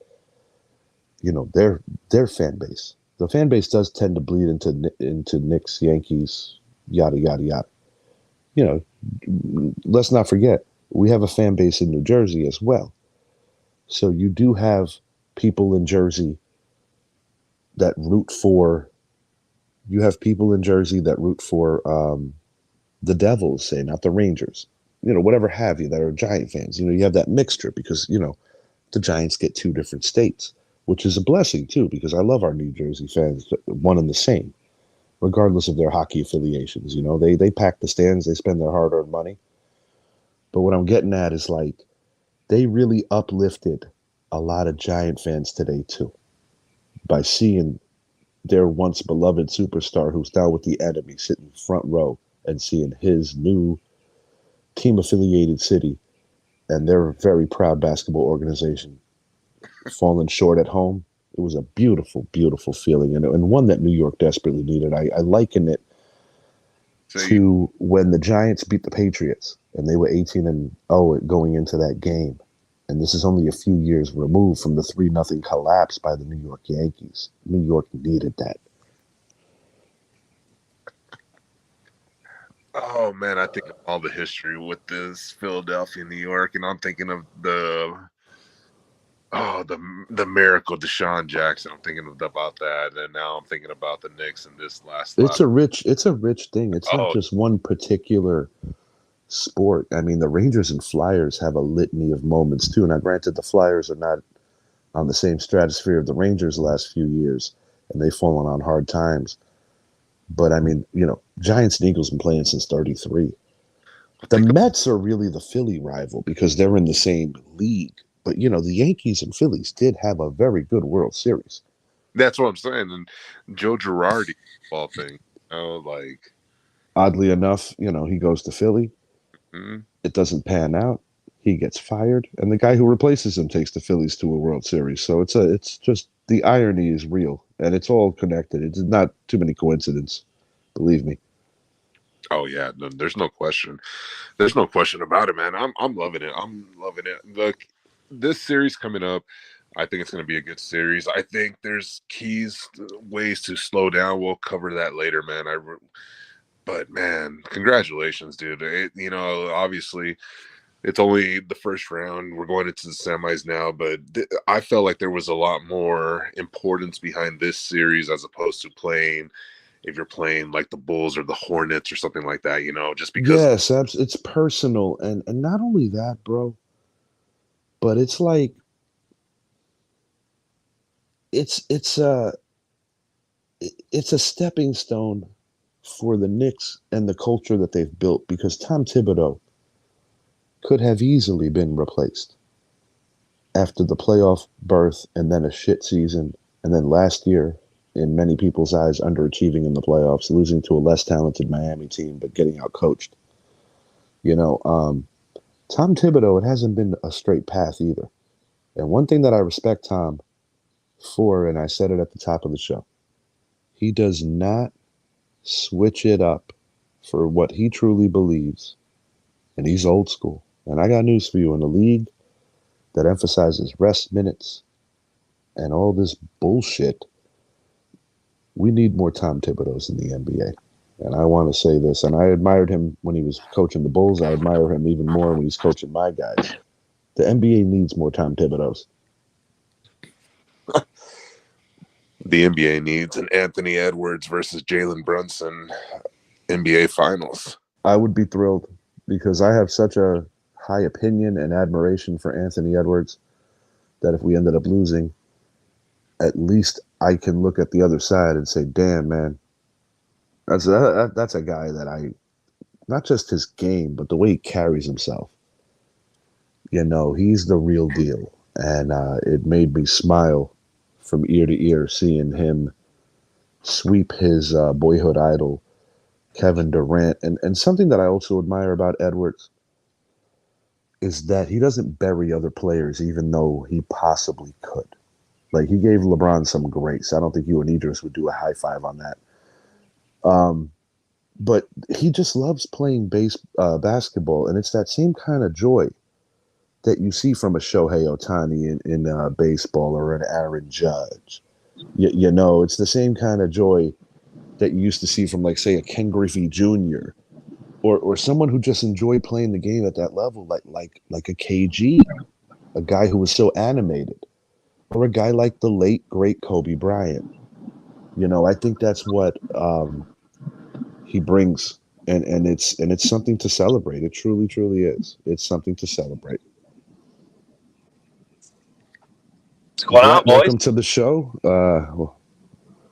their fan base. The fan base does tend to bleed into Knicks, Yankees, yada yada yada. You let's not forget we have a fan base in New Jersey as well. So you do have people in Jersey that root for. You have people in Jersey that root for the Devils, say, not the Rangers. Whatever have you that are Giant fans. You have that mixture because the Giants get two different states, which is a blessing too because I love our New Jersey fans, one and the same, regardless of their hockey affiliations. They pack the stands, they spend their hard-earned money. But what I'm getting at is like they really uplifted a lot of Giant fans today too by seeing their once beloved superstar who's now with the enemy sitting front row and seeing his new team affiliated city and their very proud basketball organization falling short at home. It was a beautiful, beautiful feeling and one that New York desperately needed. I liken it So you, to when the Giants beat the Patriots and they were 18-0 going into that game. And this is only a few years removed from the 3-0 collapse by the New York Yankees. New York needed that. oh man, I think of all the history with this Philadelphia, New York, and I'm thinking of the miracle Deshaun Jackson. I'm thinking about that, and now I'm thinking about the Knicks and this It's a rich thing. It's not Oh just one particular sport. I mean, the Rangers and Flyers have a litany of moments too. Now, granted, the Flyers are not on the same stratosphere of the Rangers the last few years, and they've fallen on hard times. But I mean, Giants and Eagles been playing since '33. I The think Mets are really the Philly rival because they're in the same league. But the Yankees and Phillies did have a very good World Series. that's what I'm saying. And Joe Girardi, ball thing, like Oddly enough, he goes to Philly. mm, It doesn't pan out. He gets fired, and the guy who replaces him takes the Phillies to a World Series. So it's just the irony is real, and it's all connected. It's not too many coincidences, believe me. oh yeah, no, there's no question. There's no question about it, man. I'm loving it. I'm loving it. Look, this series coming up, I think it's going to be a good series. I think there's ways to slow down. We'll cover that later, man. But man, congratulations, dude. Obviously, it's only the first round. We're going into the semis now, but I felt like there was a lot more importance behind this series as opposed to playing if you're playing like the Bulls or the Hornets or something like that, just because. Yes, it's personal, and not only that, bro, but it's like it's it's a stepping stone for the Knicks and the culture that they've built because Tom Thibodeau could have easily been replaced after the playoff berth and then a shit season and then last year in many people's eyes underachieving in the playoffs, losing to a less talented Miami team but getting out coached. You know, um, Tom Thibodeau, it hasn't been a straight path either. And one thing that I respect Tom for, and I said it at the top of the show, he does not switch it up for what he truly believes. And he's old school. And I got news for you in a league that emphasizes rest minutes and all this bullshit. We need more Tom Thibodeau's in the NBA. And I want to say this, and I admired him when he was coaching the Bulls. I admire him even more when he's coaching my guys. The NBA needs more Tom Thibodeau's. The NBA needs an Anthony Edwards versus Jalen Brunson NBA Finals. I would be thrilled because I have such a high opinion and admiration for Anthony Edwards that if we ended up losing, at least I can look at the other side and say, damn, man, that's a guy that not just his game, but the way he carries himself. He's the real deal. And it made me smile from ear to ear seeing him sweep his boyhood idol, Kevin Durant. And something that I also admire about Edwards is that he doesn't bury other players, even though he possibly could. Like, he gave LeBron some grace. I don't think you and Idris would do a high five on that. Um, but he just loves playing basketball, and it's that same kind of joy that you see from a Shohei Ohtani in baseball or an Aaron Judge. It's the same kind of joy that you used to see from, like, say, a Ken Griffey Jr. or someone who just enjoyed playing the game at that level, like a KG, a guy who was so animated, or a guy like the late great Kobe Bryant. I think that's what he brings, and it's something to celebrate. It truly, truly is. It's something to celebrate. What's going on, Brett, boys? welcome to the show.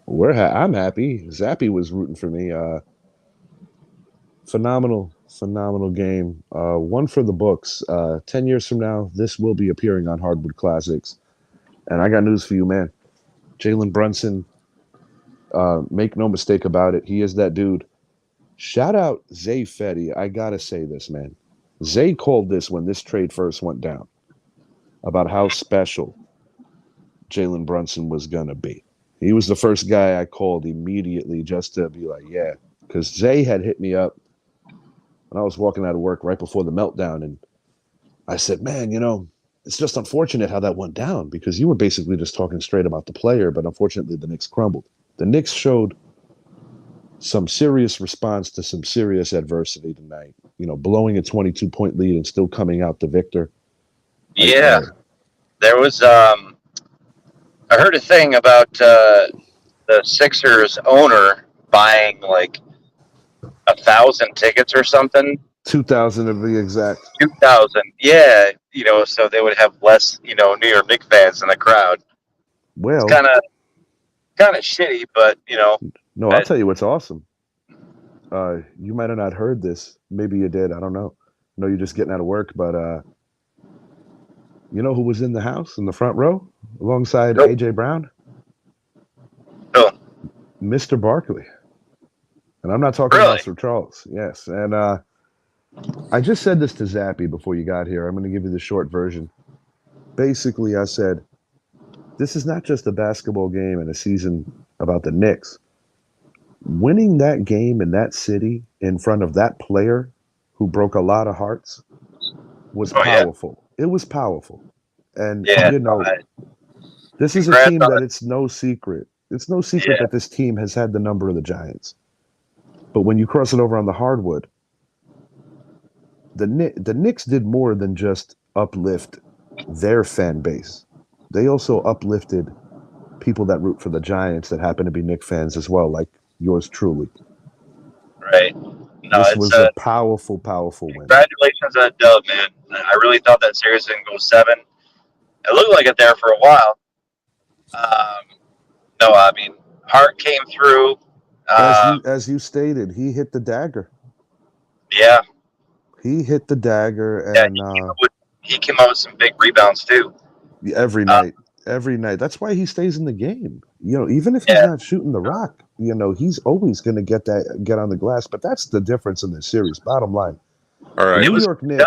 I'm happy. Zappy was rooting for me. Phenomenal game. One for the books. 10 years from now, this will be appearing on Hardwood Classics. And I got news for you, man. Jalen Brunson, make no mistake about it, he is that dude. Shout out Zay Fetty. I gotta say this, man. Zay called this when this trade first went down about how special Jalen Brunson was gonna be. He was the first guy I called immediately just to be like, yeah, because Zay had hit me up when I was walking out of work right before the meltdown, and I said, man, it's just unfortunate how that went down, because you were basically just talking straight about the player, but unfortunately the Knicks crumbled. The Knicks showed some serious response to some serious adversity tonight, blowing a 22-point lead and still coming out the victor. Yeah, there was. I heard a thing about the Sixers owner buying like 1,000 tickets or something. 2,000 to be exact. 2,000. Yeah, so they would have less, New York Knicks fans in the crowd. Well, it's kind of shitty, but No, I'll tell you what's awesome. You might have not heard this. Maybe you did. I don't know. I know you're just getting out of work, but you know who was in the house in the front row alongside AJ Brown? No. Mr. Barkley. And I'm not talking about Sir Charles. Yes. And I just said this to Zappy before you got here. I'm going to give you the short version. Basically, I said, this is not just a basketball game and a season about the Knicks. Winning that game in that city in front of that player who broke a lot of hearts was powerful. Yeah. It was powerful. And, this is a team that it's no secret. It's no secret that this team has had the number of the Giants. But when you cross it over on the hardwood, the Knicks did more than just uplift their fan base. They also uplifted people that root for the Giants that happen to be Knicks fans as well, like yours truly. Right. No, this was a powerful win. Congratulations on that dub, man. I really thought that series didn't go 7. It looked like it there for a while. No, I mean, Hart came through. As you stated, he hit the dagger. Yeah. He hit the dagger, and he came out with some big rebounds too. Every night. That's why he stays in the game. Even if he's not shooting the rock, he's always going to get on the glass. But that's the difference in this series. Bottom line. All right. New York Knicks.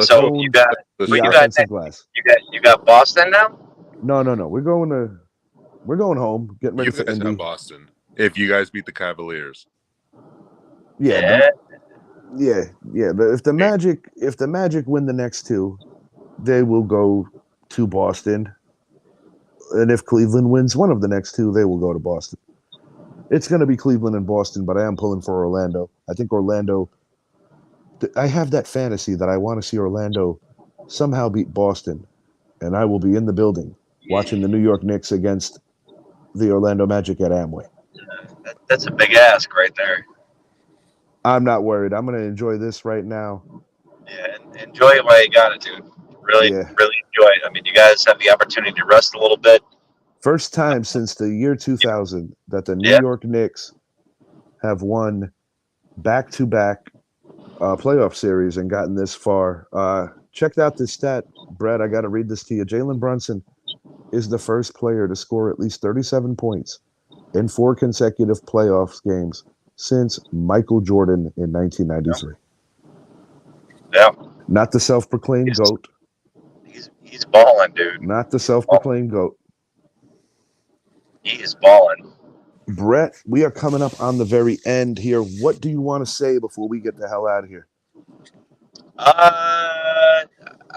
So you got glass. You got Boston now? No. We're going home. Getting ready for Indy. Boston. If you guys beat the Cavaliers. Yeah. But if the Magic win the next 2, they will go to Boston. And if Cleveland wins one of the next 2, they will go to Boston. It's going to be Cleveland and Boston, but I am pulling for Orlando. I think Orlando, I have that fantasy that I want to see Orlando somehow beat Boston, and I will be in the building watching the New York Knicks against the Orlando Magic at Amway. That's a big ask right there. I'm not worried. I'm going to enjoy this right now. Yeah, enjoy it while you got it, dude. Really enjoy it. I mean, you guys have the opportunity to rest a little bit. First time since the year 2000 that the New York Knicks have won back-to-back playoff series and gotten this far. Check out this stat, Brett. I got to read this to you. Jalen Brunson is the first player to score at least 37 points in 4 consecutive playoffs games since Michael Jordan in 1993. Yeah. Not the self-proclaimed GOAT. He's balling, dude. Not the self-proclaimed GOAT. He is balling. Brett, we are coming up on the very end here. What do you want to say before we get the hell out of here? I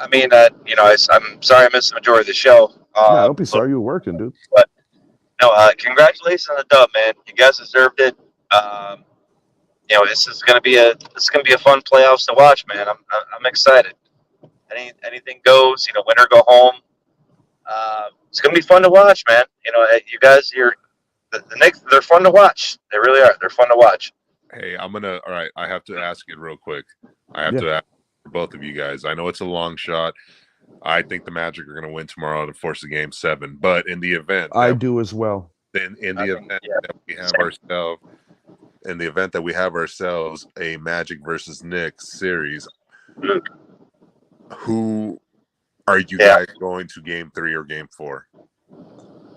I mean, I'm sorry I missed the majority of the show. Nah, don't be sorry. You were working, dude. But no, congratulations on the dub, man. You guys deserved it. This is gonna be a fun playoffs to watch, man. I'm excited. Anything goes. Win or go home. It's gonna be fun to watch, man. You guys, the Knicks. They're fun to watch. They really are. They're fun to watch. Hey, all right, I have to ask it real quick. I have to ask for both of you guys. I know it's a long shot. I think the Magic are going to win tomorrow to force a game 7. But in the event, I do as well. In the event that we have ourselves a Magic versus Knicks series, who are you guys going to game 3 or game 4?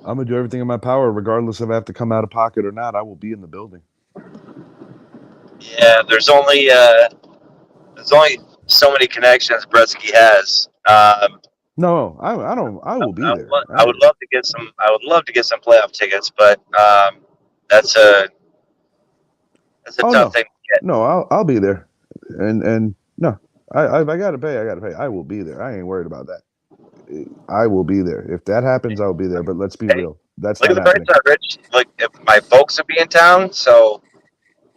I'm gonna do everything in my power, regardless if I have to come out of pocket or not. I will be in the building. Yeah, there's only so many connections Bretsky has. No, I don't. I will be there. I would love to get some. I would love to get some playoff tickets, but that's a tough thing to get. No, I'll be there, and no, I gotta pay. I gotta pay. I will be there. I ain't worried about that. I will be there. If that happens, I'll be there. But let's be real. That's look not at the happening. bright side, Rich. Like, if my folks would be in town, so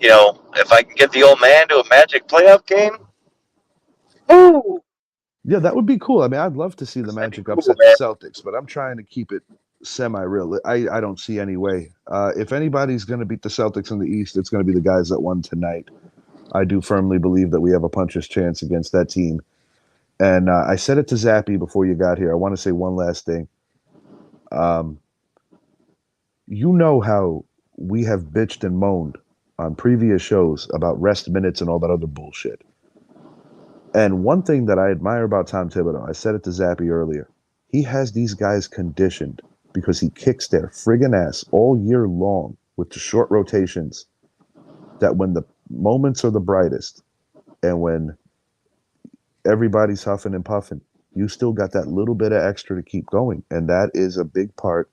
if I can get the old man to a Magic playoff game, woo! Yeah, that would be cool. I mean, I'd love to see the Magic upset the Celtics, but I'm trying to keep it semi-real. I don't see any way. If anybody's going to beat the Celtics in the East, it's going to be the guys that won tonight. I do firmly believe that we have a puncher's chance against that team. And I said it to Zappy before you got here. I want to say one last thing. You know how we have bitched and moaned on previous shows about rest minutes and all that other bullshit. And one thing that I admire about Tom Thibodeau, I said it to Zappy earlier, he has these guys conditioned because he kicks their friggin' ass all year long with the short rotations, that when the moments are the brightest and when everybody's huffing and puffing, you still got that little bit of extra to keep going. And that is a big part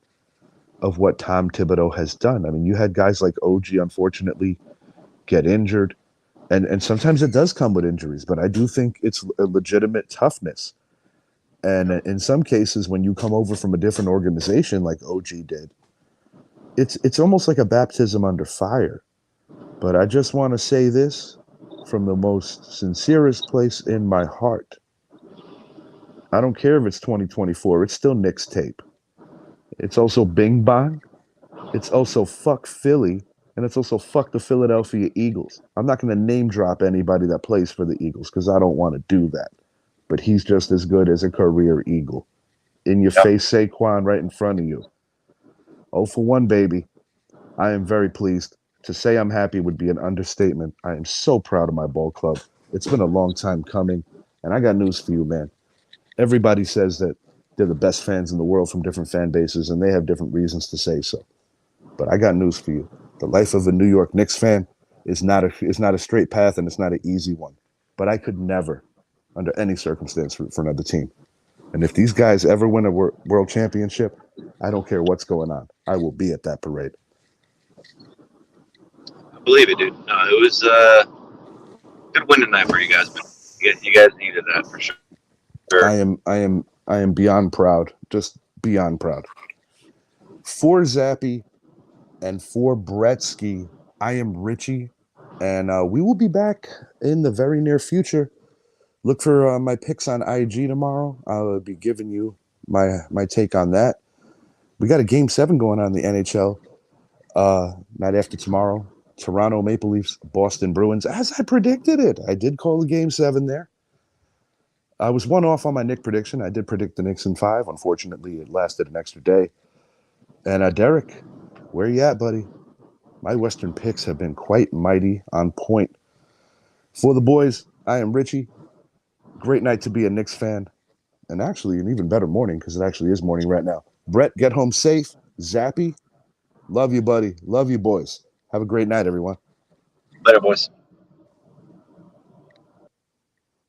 of what Tom Thibodeau has done. I mean, you had guys like OG, unfortunately, get injured. And sometimes it does come with injuries, but I do think it's a legitimate toughness. And in some cases, when you come over from a different organization like OG did, it's almost like a baptism under fire. But I just want to say this from the most sincerest place in my heart. I don't care if it's 2024. It's still Knicks tape. It's also Bing Bong. It's also fuck Philly. And it's also fuck the Philadelphia Eagles. I'm not going to name drop anybody that plays for the Eagles because I don't want to do that. But he's just as good as a career Eagle. In your face, Saquon, right in front of you. 0 for 1, baby. I am very pleased. To say I'm happy would be an understatement. I am so proud of my ball club. It's been a long time coming. And I got news for you, man. Everybody says that they're the best fans in the world from different fan bases, and they have different reasons to say so. But I got news for you. The life of a New York Knicks fan is not a straight path, and it's not an easy one. But I could never, under any circumstance, root for another team. And if these guys ever win a world championship, I don't care what's going on. I will be at that parade. I believe it, dude. No, it was a good win tonight for you guys, man. You guys needed that for sure. I am beyond proud. Just beyond proud. For Zappy and for Bretsky, I am Richie, and we will be back in the very near future. Look for my picks on IG tomorrow. I'll be giving you my take on that. We got a Game 7 going on in the NHL night after tomorrow. Toronto Maple Leafs, Boston Bruins, as I predicted it. I did call the Game 7 there. I was one off on my Knick prediction. I did predict the Knicks in 5. Unfortunately, it lasted an extra day. And Derek, where you at, buddy? My Western picks have been quite mighty on point. For the boys, I am Richie. Great night to be a Knicks fan. And actually, an even better morning because it actually is morning right now. Brett, get home safe. Zappy, love you, buddy. Love you, boys. Have a great night, everyone. Later, boys.